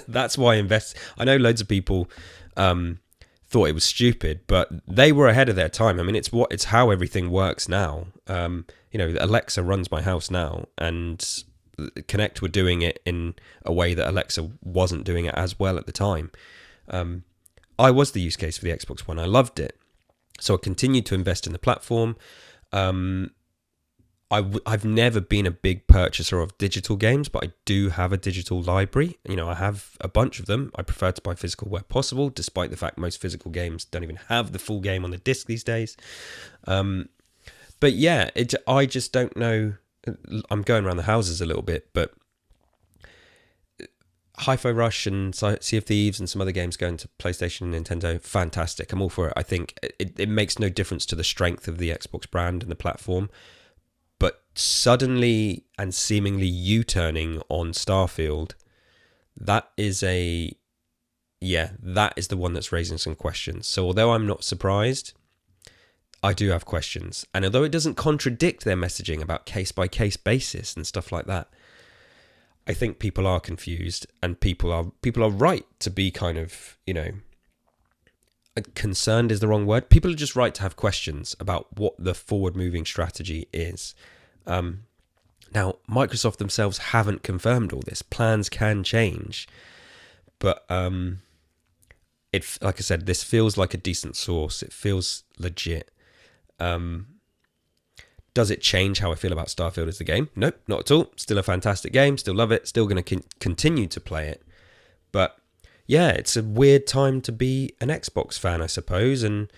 That's why I invest. I know loads of people thought it was stupid, but they were ahead of their time. I mean, it's how everything works now. Alexa runs my house now, and Connect were doing it in a way that Alexa wasn't doing it as well at the time. I was the use case for the Xbox One. I loved it. So I continued to invest in the platform. I've never been a big purchaser of digital games, but I do have a digital library. I have a bunch of them. I prefer to buy physical where possible, despite the fact most physical games don't even have the full game on the disc these days. But yeah, I just don't know. I'm going around the houses a little bit, but Hi-Fi Rush and Sea of Thieves and some other games going to PlayStation and Nintendo, fantastic. I'm all for it. I think it makes no difference to the strength of the Xbox brand and the platform. But suddenly and seemingly U-turning on Starfield, that is the one that's raising some questions. So although I'm not surprised, I do have questions. And although it doesn't contradict their messaging about case-by-case basis and stuff like that, I think people are confused, and people are right to be kind of, concerned is the wrong word. People are just right to have questions about what the forward-moving strategy is. Now, Microsoft themselves haven't confirmed all this. Plans can change, but like I said, this feels like a decent source. It feels legit. Does it change how I feel about Starfield as the game? Nope, not at all. Still a fantastic game. Still love it. Still going to continue to play it. But yeah, it's a weird time to be an Xbox fan, I suppose. And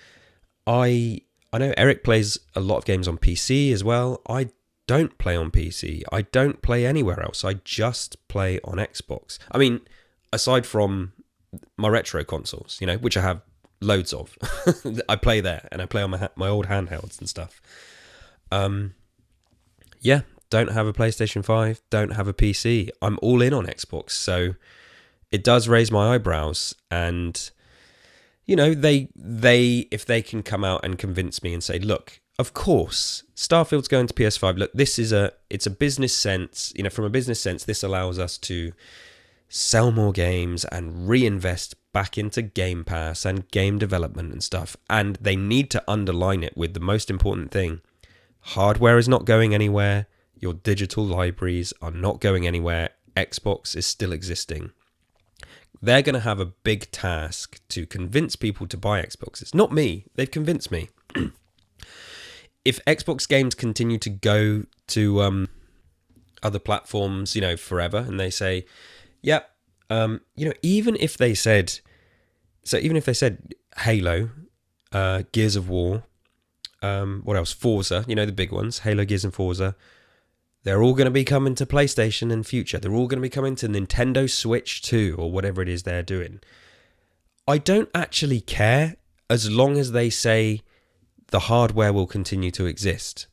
I know Eric plays a lot of games on PC as well. I don't play on PC. I don't play anywhere else. I just play on Xbox. I mean, aside from my retro consoles, which I have loads of, I play there, and I play on my old handhelds and stuff. Yeah, don't have a PlayStation 5, don't have a PC. I'm all in on Xbox, so it does raise my eyebrows. And they if they can come out and convince me and say, look, of course, Starfield's going to PS5. Look, it's a business sense. From a business sense, this allows us to sell more games and reinvest back into Game Pass and game development and stuff. And they need to underline it with the most important thing. Hardware is not going anywhere. Your digital libraries are not going anywhere. Xbox is still existing. They're going to have a big task to convince people to buy Xboxes. Not me. They've convinced me. If Xbox games continue to go to other platforms, forever, and they say, yep, even if they said Halo, Gears of War, what else? Forza, the big ones, Halo, Gears and Forza, they're all going to be coming to PlayStation in future. They're all going to be coming to Nintendo Switch 2 or whatever it is they're doing. I don't actually care as long as they say the hardware will continue to exist.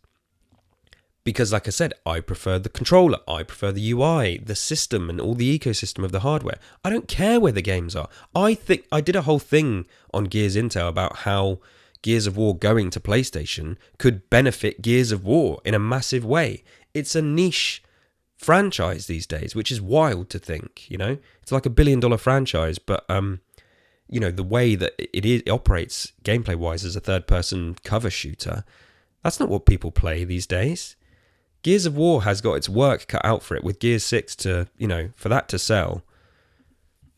Because like I said, I prefer the controller, I prefer the UI, the system and all the ecosystem of the hardware. I don't care where the games are. I think I did a whole thing on Gears Intel about how Gears of War going to PlayStation could benefit Gears of War in a massive way. It's a niche franchise these days, which is wild to think, It's like $1 billion franchise, but the way that it operates gameplay-wise as a third-person cover shooter, that's not what people play these days. Gears of War has got its work cut out for it with Gears 6 to, for that to sell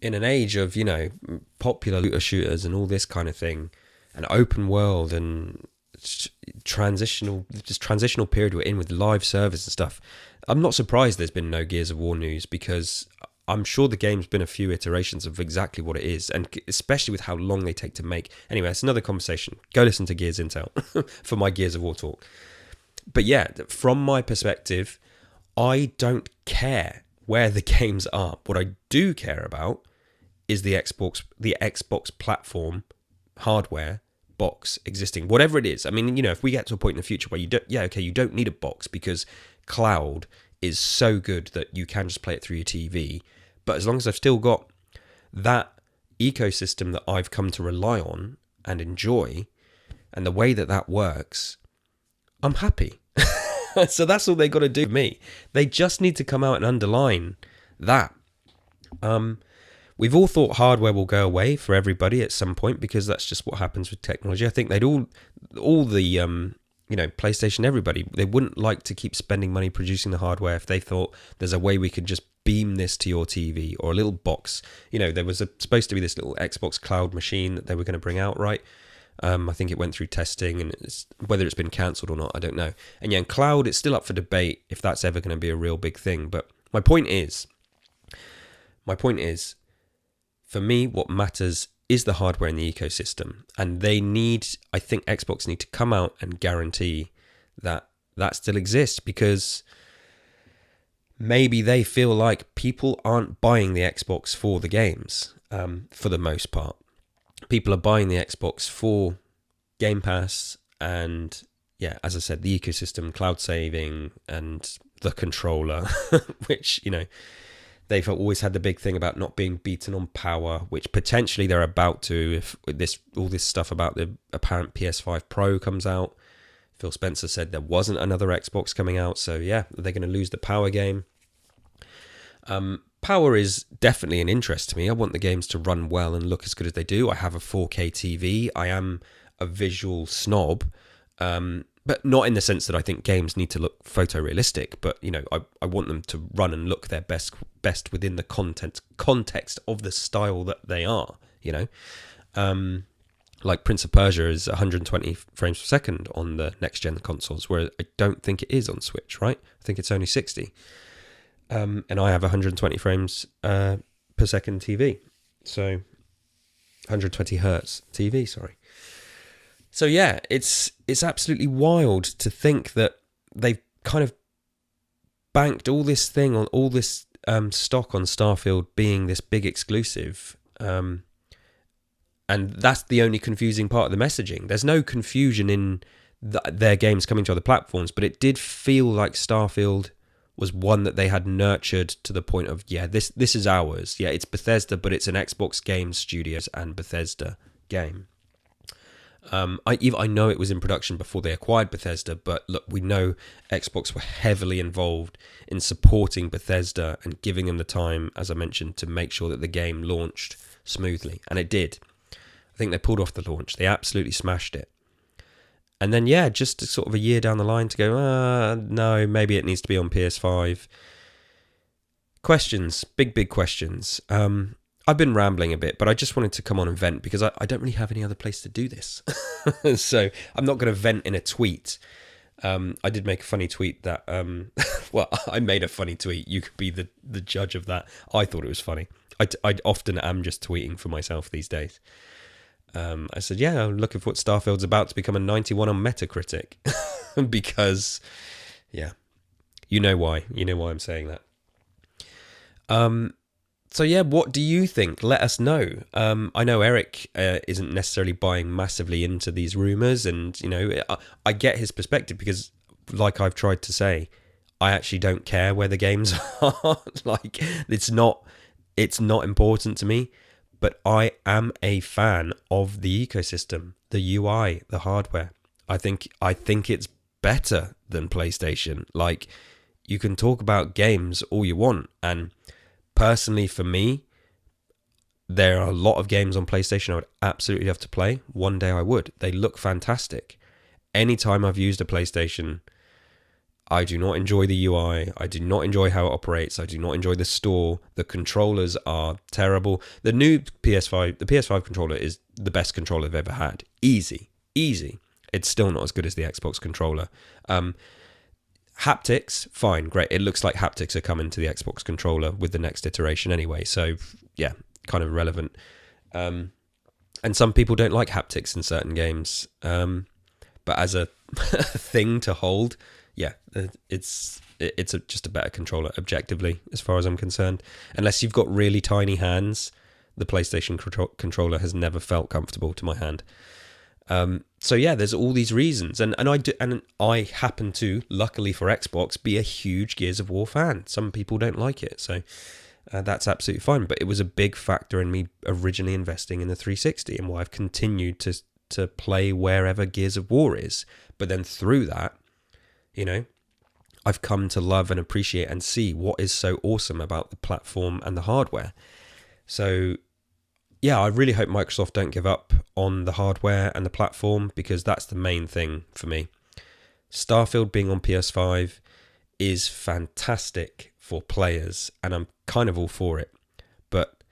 in an age of, popular looter shooters and all this kind of thing, and open world and transitional period we're in with live servers and stuff. I'm not surprised there's been no Gears of War news, because I'm sure the game's been a few iterations of exactly what it is, and especially with how long they take to make. Anyway, it's another conversation. Go listen to Gears Intel for my Gears of War talk. But yeah, from my perspective, I don't care where the games are. What I do care about is the Xbox platform hardware box existing, whatever it is. I mean, if we get to a point in the future where you don't need a box because cloud is so good that you can just play it through your TV. But as long as I've still got that ecosystem that I've come to rely on and enjoy, and the way that works, I'm happy. So that's all they got to do for me. They just need to come out and underline that. We've all thought hardware will go away for everybody at some point, because that's just what happens with technology. I think they'd all the PlayStation, everybody, they wouldn't like to keep spending money producing the hardware if they thought there's a way we could just beam this to your TV, or a little box. There was supposed to be this little Xbox cloud machine that they were going to bring out, right? I think it went through testing, and whether it's been cancelled or not, I don't know. And yeah, in cloud, it's still up for debate if that's ever going to be a real big thing. But my point is, for me, what matters is the hardware in the ecosystem. And I think Xbox need to come out and guarantee that still exists, because maybe they feel like people aren't buying the Xbox for the games, for the most part. People are buying the Xbox for Game Pass and, yeah, as I said, the ecosystem, cloud saving, and the controller, which, they've always had the big thing about not being beaten on power, which potentially they're about to if all this stuff about the apparent PS5 Pro comes out. Phil Spencer said there wasn't another Xbox coming out, so yeah, they're going to lose the power game. Power is definitely an interest to me. I want the games to run well and look as good as they do. I have a 4K TV. I am a visual snob, but not in the sense that I think games need to look photorealistic. But I want them to run and look their best within the context of the style that they are. Like Prince of Persia is 120 frames per second on the next gen consoles, where I don't think it is on Switch. Right? I think it's only 60. And I have 120 frames per second TV, so 120 hertz TV. Sorry. So yeah, it's absolutely wild to think that they've kind of banked all this thing on all this stock on Starfield being this big exclusive, and that's the only confusing part of the messaging. There's no confusion in their games coming to other platforms, but it did feel like Starfield was one that they had nurtured to the point of, yeah, this is ours. Yeah, it's Bethesda, but it's an Xbox Game Studios and Bethesda game. I know it was in production before they acquired Bethesda, but look, we know Xbox were heavily involved in supporting Bethesda and giving them the time, as I mentioned, to make sure that the game launched smoothly, and it did. I think they pulled off the launch. They absolutely smashed it. And then, yeah, just sort of a year down the line to go, no, maybe it needs to be on PS5. Questions, big questions. I've been rambling a bit, but I just wanted to come on and vent because I don't really have any other place to do this. So I'm not going to vent in a tweet. I did make a funny tweet that, well, I made a funny tweet. You could be the judge of that. I thought it was funny. I often am just tweeting for myself these days. I said, yeah, I'm looking for what Starfield's about to become a 91 on Metacritic. Because, yeah, you know why. You know why I'm saying that. So, yeah, what do you think? Let us know. I know Eric isn't necessarily buying massively into these rumours. And, you know, I get his perspective because, like I've tried to say, I actually don't care where the games are. Like, it's not important to me. But I am a fan of the ecosystem, the UI, the hardware. I think it's better than PlayStation. Like, you can talk about games all you want, and personally for me, there are a lot of games on PlayStation I would absolutely have to play. One day I would. They look fantastic. Anytime I've used a PlayStation, I do not enjoy the UI. I do not enjoy how it operates. I do not enjoy the store. The controllers are terrible. The new PS5, the PS5 controller is the best controller I've ever had. Easy. It's still not as good as the Xbox controller. Haptics, fine, great. It looks like haptics are coming to the Xbox controller with the next iteration anyway. So, yeah, kind of relevant. And some people don't like haptics in certain games. But as a thing to hold, yeah, it's just a better controller, objectively, as far as I'm concerned. Unless you've got really tiny hands, the PlayStation controller has never felt comfortable to my hand. So yeah, there's all these reasons, and I happen to, luckily for Xbox, be a huge Gears of War fan. Some people don't like it, so that's absolutely fine. But it was a big factor in me originally investing in the 360, and why I've continued to play wherever Gears of War is. But then through that, you know, I've come to love and appreciate and see what is so awesome about the platform and the hardware. So, yeah, I really hope Microsoft don't give up on the hardware and the platform, because that's the main thing for me. Starfield being on PS5 is fantastic for players, and I'm kind of all for it. But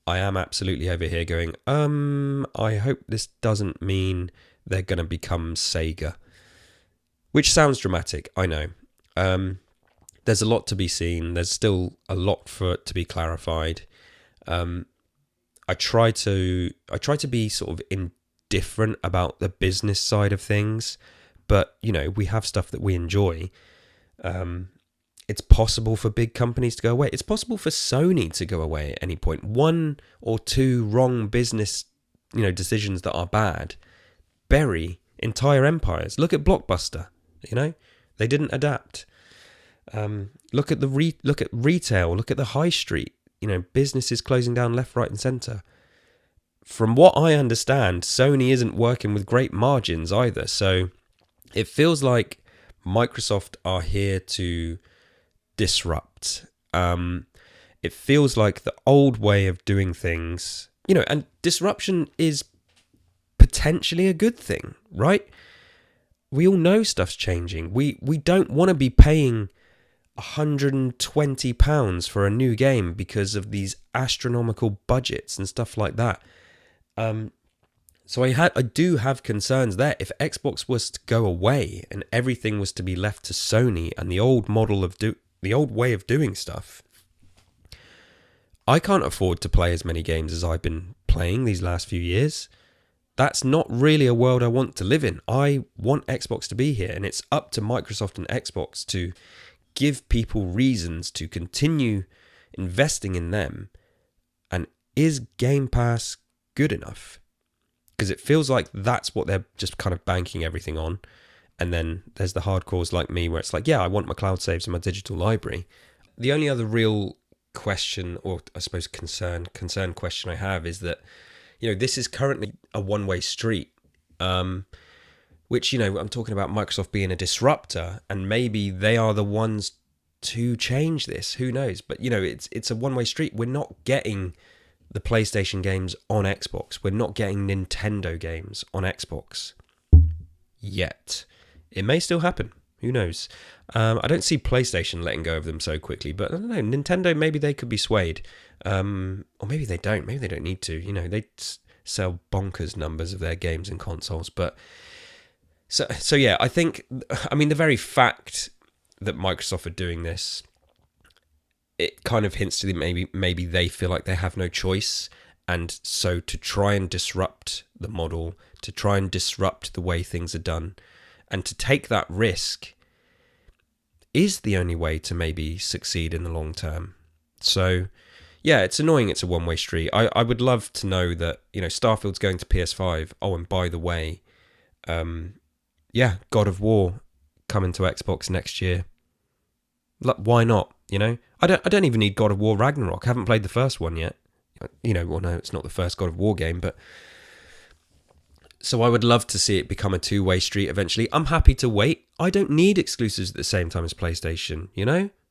I am absolutely over here going, I hope this doesn't mean they're going to become Sega. Which sounds dramatic, I know. There's a lot to be seen. There's still a lot for it to be clarified. I try to be sort of indifferent about the business side of things, but you know, we have stuff that we enjoy. It's possible for big companies to go away. It's possible for Sony to go away at any point. One or two wrong business, you know, decisions that are bad bury entire empires. Look at Blockbuster. You know, they didn't adapt. Look at look at retail. Look at the high street. You know, businesses closing down left, right, and centre. From what I understand, Sony isn't working with great margins either. So it feels like Microsoft are here to disrupt. It feels like the old way of doing things, you know, and disruption is potentially a good thing, right? We all know stuff's changing. We don't want to be paying £120 for a new game because of these astronomical budgets and stuff like that. So I do have concerns there. If Xbox was to go away and everything was to be left to Sony and the old model of the old way of doing stuff, I can't afford to play as many games as I've been playing these last few years. That's not really a world I want to live in. I want Xbox to be here, and it's up to Microsoft and Xbox to give people reasons to continue investing in them. And is Game Pass good enough? Because it feels like that's what they're just kind of banking everything on. And then there's the hardcores like me where it's like, yeah, I want my cloud saves and my digital library. The only other real question, or I suppose concern question I have is that, this is currently a one-way street, which, I'm talking about Microsoft being a disruptor, and maybe they are the ones to change this. Who knows? But, it's a one-way street. We're not getting the PlayStation games on Xbox. We're not getting Nintendo games on Xbox yet. It may still happen. Who knows? I don't see PlayStation letting go of them so quickly, but I don't know. Nintendo, maybe they could be swayed. Or maybe they don't. Maybe they don't need to. They sell bonkers numbers of their games and consoles. But so yeah, I think, the very fact that Microsoft are doing this, it kind of hints to them maybe they feel like they have no choice. And so to try and disrupt the model, to try and disrupt the way things are done, and to take that risk is the only way to maybe succeed in the long term. So, yeah, it's annoying it's a one-way street. I would love to know that, Starfield's going to PS5. Oh, and by the way, God of War coming to Xbox next year. Why not, I don't even need God of War Ragnarok. I haven't played the first one yet. Well, no, it's not the first God of War game, but... So I would love to see it become a two-way street eventually. I'm happy to wait. I don't need exclusives at the same time as PlayStation,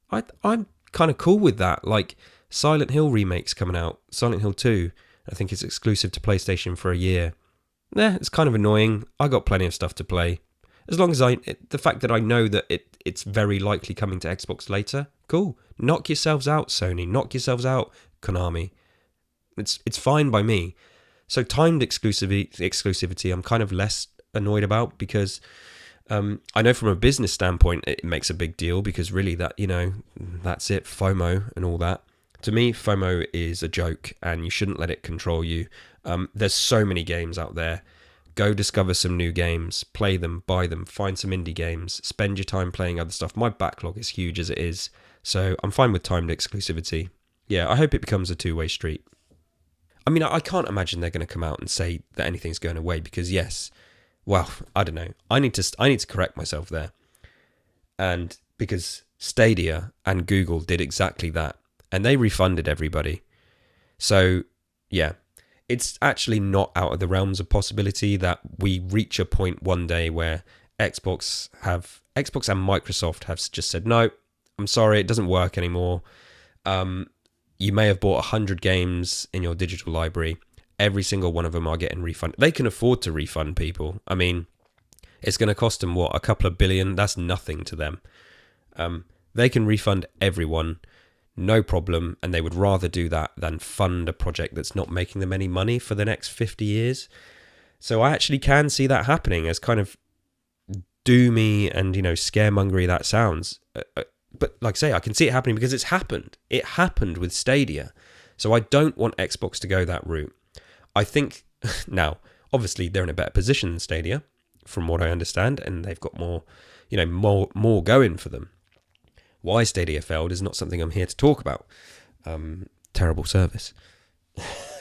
I'm kind of cool with that. Like Silent Hill remake's coming out, Silent Hill 2. I think it's exclusive to PlayStation for a year. It's kind of annoying. I got plenty of stuff to play. As long as the fact that I know that it's very likely coming to Xbox later, cool. Knock yourselves out, Sony. Knock yourselves out, Konami. It's fine by me. So timed exclusivity, I'm kind of less annoyed about because I know from a business standpoint it makes a big deal because really that, that's it, FOMO and all that. To me, FOMO is a joke and you shouldn't let it control you. There's so many games out there. Go discover some new games, play them, buy them, find some indie games, spend your time playing other stuff. My backlog is huge as it is, so I'm fine with timed exclusivity. Yeah, I hope it becomes a two-way street. I can't imagine they're going to come out and say that anything's going away because yes, well, I don't know. I need to correct myself there. And because Stadia and Google did exactly that and they refunded everybody. So, yeah, it's actually not out of the realms of possibility that we reach a point one day where Xbox and Microsoft have just said, no, I'm sorry, it doesn't work anymore. You may have bought 100 games in your digital library. Every single one of them are getting refunded. They can afford to refund people. It's going to cost them, a couple of billion? That's nothing to them. They can refund everyone, no problem, and they would rather do that than fund a project that's not making them any money for the next 50 years. So I actually can see that happening, as kind of doomy and, scaremongery that sounds. But like I say, I can see it happening because it's happened. It happened with Stadia. So I don't want Xbox to go that route. I think, now, obviously they're in a better position than Stadia, from what I understand, and they've got more going for them. Why Stadia failed is not something I'm here to talk about. Terrible service.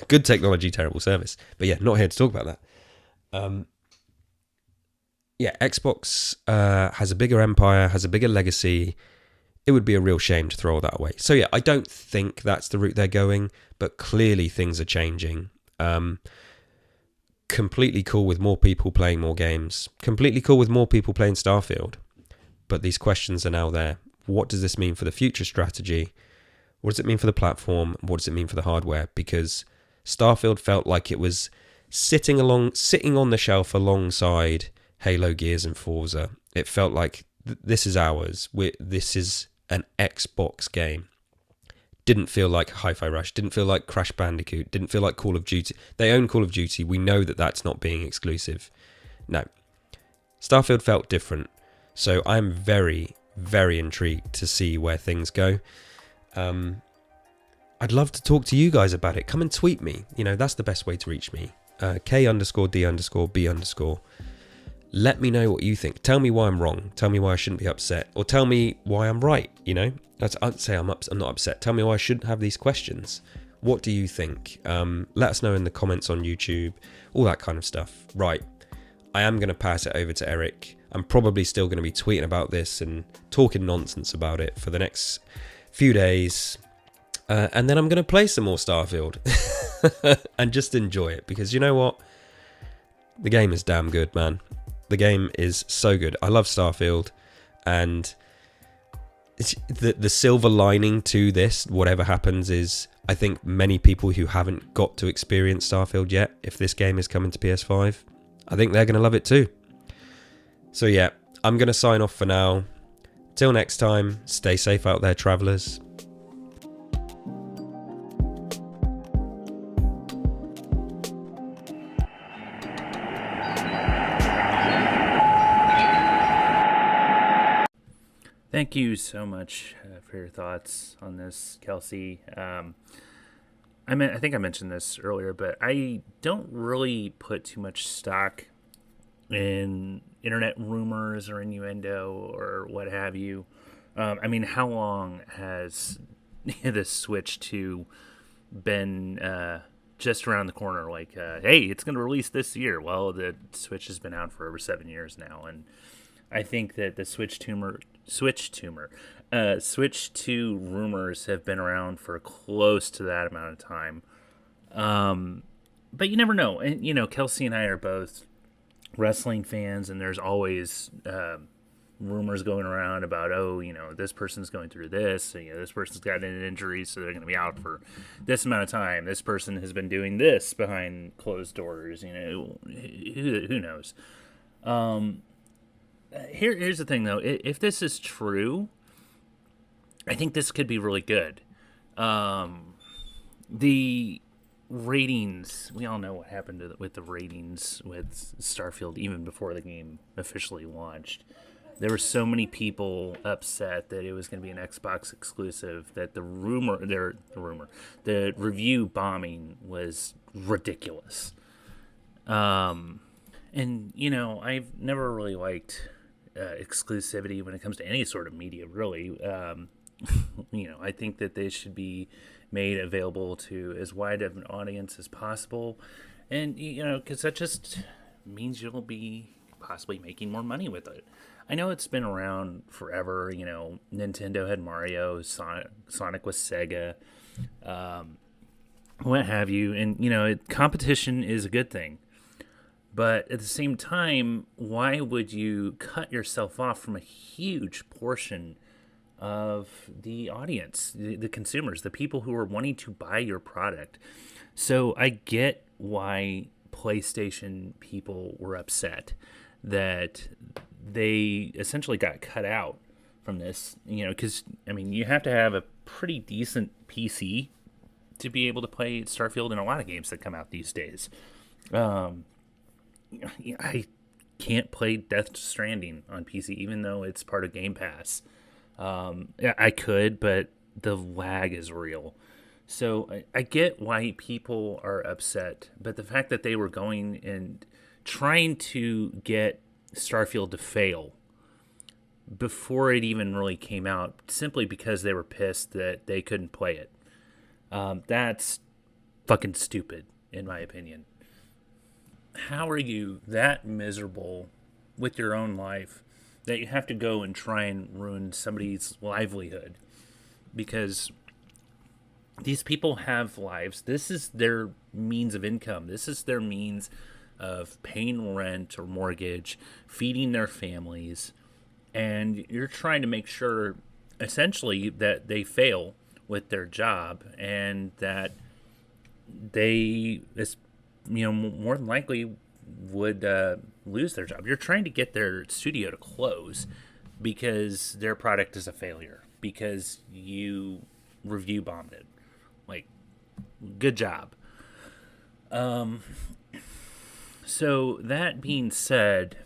Good technology, terrible service. But yeah, not here to talk about that. Xbox has a bigger empire, has a bigger legacy. It would be a real shame to throw all that away. So yeah, I don't think that's the route they're going, but clearly things are changing. Completely cool with more people playing more games. Completely cool with more people playing Starfield. But these questions are now there. What does this mean for the future strategy? What does it mean for the platform? What does it mean for the hardware? Because Starfield felt like it was sitting on the shelf alongside Halo, Gears and Forza. It felt like this is ours. This is an Xbox game. Didn't feel like Hi-Fi Rush. Didn't feel like Crash Bandicoot. Didn't feel like Call of Duty. They own Call of Duty. We know that that's not being exclusive. No. Starfield felt different. So I'm very, very intrigued to see where things go. I'd love to talk to you guys about it. Come and tweet me. That's the best way to reach me. K_D_B_. let me know what you think. Tell me why I'm wrong. Tell me why I shouldn't be upset, or tell me why I'm right. You know, I'd say I'm not upset. Tell me why I shouldn't have these questions. What do you think? Let us know in the comments on YouTube, all that kind of stuff. Right, I am going to pass it over to Eric. I'm probably still going to be tweeting about this and talking nonsense about it for the next few days. And then I'm going to play some more Starfield and just enjoy it, because you know what? The game is damn good, man. The game is so good. I love Starfield, and the silver lining to this, whatever happens, is I think many people who haven't got to experience Starfield yet, if this game is coming to PS5, I think they're going to love it too. So yeah, I'm going to sign off for now. Till next time, stay safe out there, travellers. Thank you so much for your thoughts on this, Kelsi. I think I mentioned this earlier, but I don't really put too much stock in internet rumors or innuendo or what have you. How long has the Switch 2 been just around the corner? Like, hey, it's going to release this year. Well, the Switch has been out for over 7 years now, and I think that the Switch 2 rumors have been around for close to that amount of time. But you never know. And, Kelsi and I are both wrestling fans, and there's always rumors going around about, this person's going through this, and, this person's got an injury, so they're going to be out for this amount of time. This person has been doing this behind closed doors. Who knows? Here's the thing, though. If this is true, I think this could be really good. The ratings, we all know what happened with the ratings with Starfield even before the game officially launched. There were so many people upset that it was going to be an Xbox exclusive that the review bombing was ridiculous. And, I've never really liked exclusivity when it comes to any sort of media, really. I think that they should be made available to as wide of an audience as possible, and because that just means you'll be possibly making more money with it. I know it's been around forever. Nintendo had Mario, Sonic was Sega, what have you, and competition is a good thing. But at the same time, why would you cut yourself off from a huge portion of the audience, the consumers, the people who are wanting to buy your product? So I get why PlayStation people were upset that they essentially got cut out from this, because, you have to have a pretty decent PC to be able to play Starfield in a lot of games that come out these days. I can't play Death Stranding on PC, even though it's part of Game Pass. I could, but the lag is real. So I get why people are upset, but the fact that they were going and trying to get Starfield to fail before it even really came out, simply because they were pissed that they couldn't play it, that's fucking stupid, in my opinion. How are you that miserable with your own life that you have to go and try and ruin somebody's livelihood? Because these people have lives. This is their means of income. This is their means of paying rent or mortgage, feeding their families. And you're trying to make sure, essentially, that they fail with their job and that they, more than likely would lose their job. You're trying to get their studio to close because their product is a failure, because you review bombed it. Like, good job. So that being said,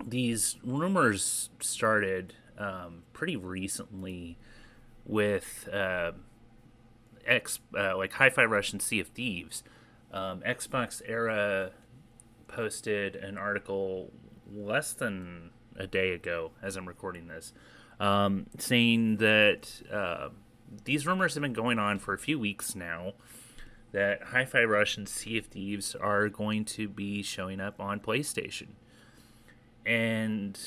these rumors started pretty recently with Hi-Fi Rush and Sea of Thieves. Xbox Era posted an article less than a day ago as I'm recording this, saying that these rumors have been going on for a few weeks now that Hi-Fi Rush and Sea of Thieves are going to be showing up on PlayStation. And,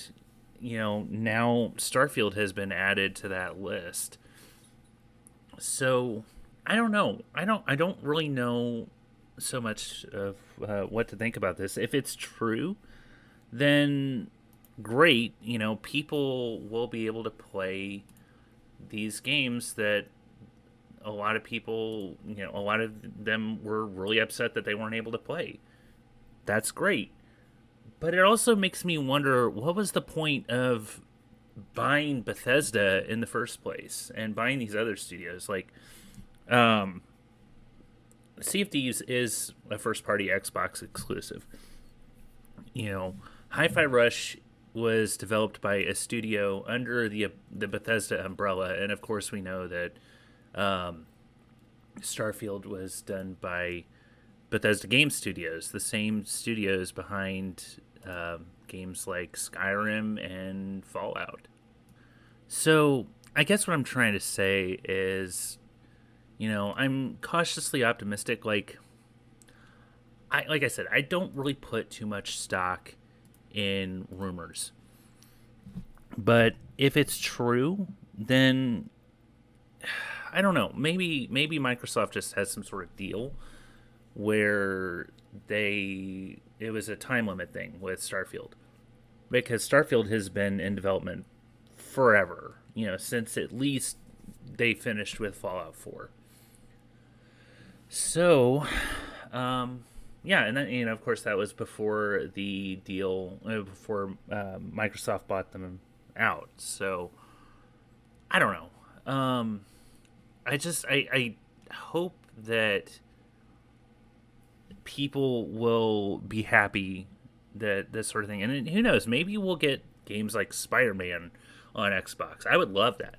now Starfield has been added to that list. So, I don't know. I don't really know so much of what to think about this. If it's true, then great. People will be able to play these games that a lot of people, a lot of them were really upset that they weren't able to play. That's great. But it also makes me wonder, what was the point of buying Bethesda in the first place and buying these other studios? Like, Sea of Thieves is a first-party Xbox exclusive. Hi-Fi Rush was developed by a studio under the Bethesda umbrella, and of course we know that Starfield was done by Bethesda Game Studios, the same studios behind games like Skyrim and Fallout. So I guess what I'm trying to say is, I'm cautiously optimistic. Like I said, I don't really put too much stock in rumors. But if it's true, then I don't know. Maybe Microsoft just has some sort of deal where it was a time limit thing with Starfield, because Starfield has been in development forever. Since at least they finished with Fallout 4. So, yeah, and then of course that was before the deal, before Microsoft bought them out. So I don't know. I hope that people will be happy that this sort of thing, and who knows, maybe we'll get games like Spider-Man on Xbox. I would love that.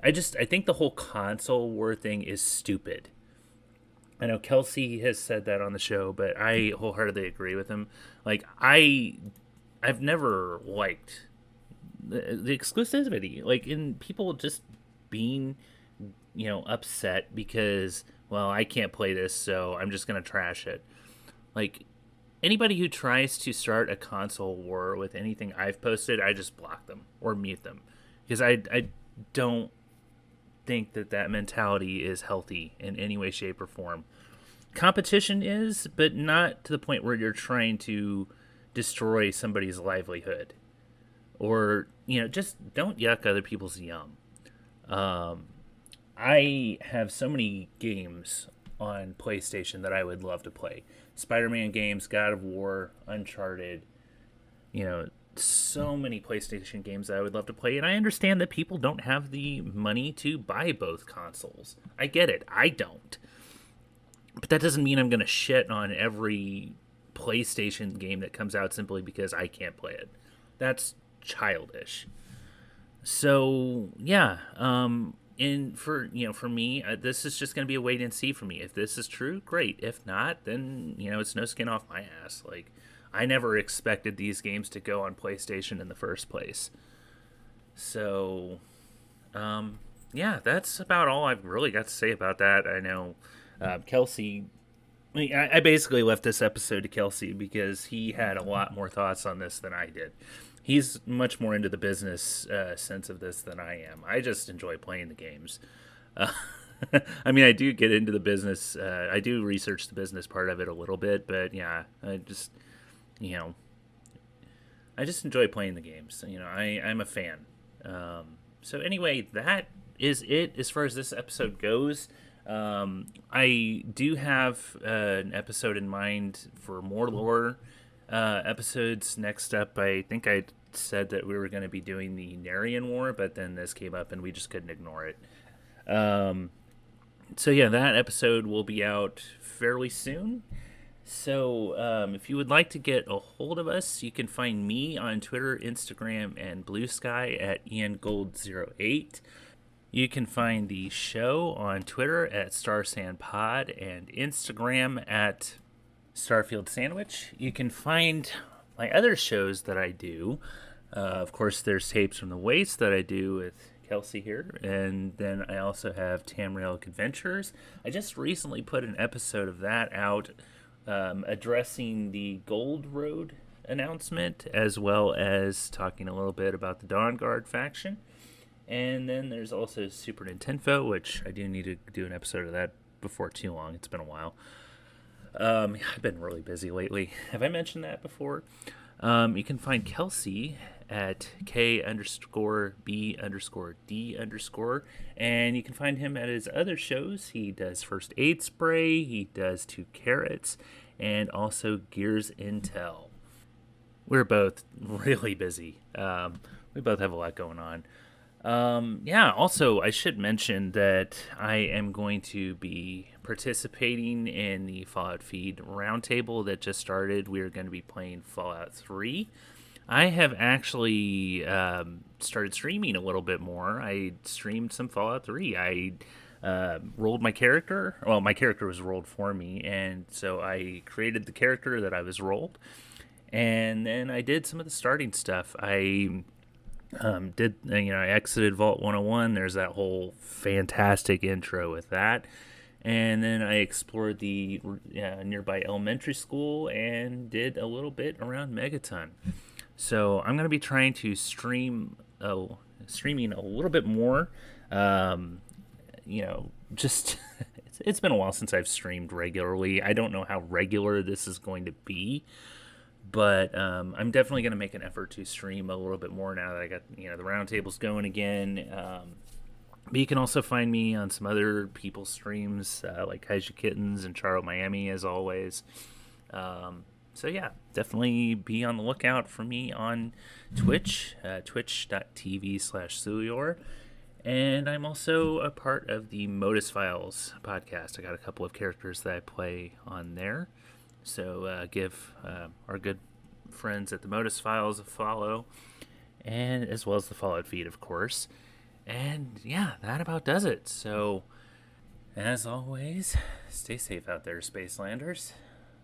I think the whole console war thing is stupid. I know Kelsi has said that on the show, but I wholeheartedly agree with him. Like, I've never liked the exclusivity. Like, in people just being, upset because, well, I can't play this, so I'm just going to trash it. Like, anybody who tries to start a console war with anything I've posted, I just block them or mute them. Because I don't think that mentality is healthy in any way, shape, or form. Competition is, but not to the point where you're trying to destroy somebody's livelihood. Or, just don't yuck other people's yum. I have so many games on PlayStation that I would love to play. Spider-Man games, God of War, Uncharted, so many PlayStation games that I would love to play. And I understand that people don't have the money to buy both consoles. I get it. I don't. But that doesn't mean I'm going to shit on every PlayStation game that comes out simply because I can't play it. That's childish. So, yeah. For me, this is just going to be a wait and see for me. If this is true, great. If not, then, it's no skin off my ass. Like, I never expected these games to go on PlayStation in the first place. So, yeah, that's about all I've really got to say about that. I know Kelsi, I basically left this episode to Kelsi because he had a lot more thoughts on this than I did. He's much more into the business sense of this than I am. I just enjoy playing the games. I mean, I do get into the business. I do research the business part of it a little bit, but yeah, I just enjoy playing the games. I'm a fan. So anyway, that is it as far as this episode goes. I do have an episode in mind for more lore episodes next up. I think I said that we were going to be doing the Narian War, but then this came up and we just couldn't ignore it. So yeah, that episode will be out fairly soon. So if you would like to get a hold of us, you can find me on Twitter, Instagram, and Blue Sky at IanGold08. You can find the show on Twitter at StarSandPod and Instagram at Starfield Sandwich. You can find my other shows that I do, of course, there's Tapes from the Waste that I do with Kelsi here, and then I also have Tamrielic Adventures. I just recently put an episode of that out addressing the Gold Road announcement, as well as talking a little bit about the Dawn Guard faction. And then there's also Super Nintendo, which I do need to do an episode of that before too long. It's been a while. I've been really busy lately. Have I mentioned that before? You can find Kelsi at K_B_D_, and you can find him at his other shows. He does First Aid Spray, he does 2 Carrots, and also Gears Intel. We're both really busy. We both have a lot going on. Also, I should mention that I am going to be participating in the Fallout Feed Roundtable that just started. We are going to be playing Fallout 3. I have actually started streaming a little bit more. I streamed some Fallout 3. I rolled my character. Well, my character was rolled for me, and so I created the character that I was rolled. And then I did some of the starting stuff. I exited Vault 101. There's that whole fantastic intro with that. And then I explored the nearby elementary school and did a little bit around Megaton. So I'm going to be trying to streaming a little bit more. It's been a while since I've streamed regularly. I don't know how regular this is going to be. But I'm definitely going to make an effort to stream a little bit more now that I got the roundtables going again. But you can also find me on some other people's streams like Kaiju Kittens and Charo Miami, as always. Definitely be on the lookout for me on Twitch, twitch.tv/Sulior. And I'm also a part of the Modus Files podcast. I got a couple of characters that I play on there. So give our good friends at the Modus Files a follow, and as well as the Fallout Feed, of course. And yeah, that about does it. So, as always, stay safe out there, Spacelanders.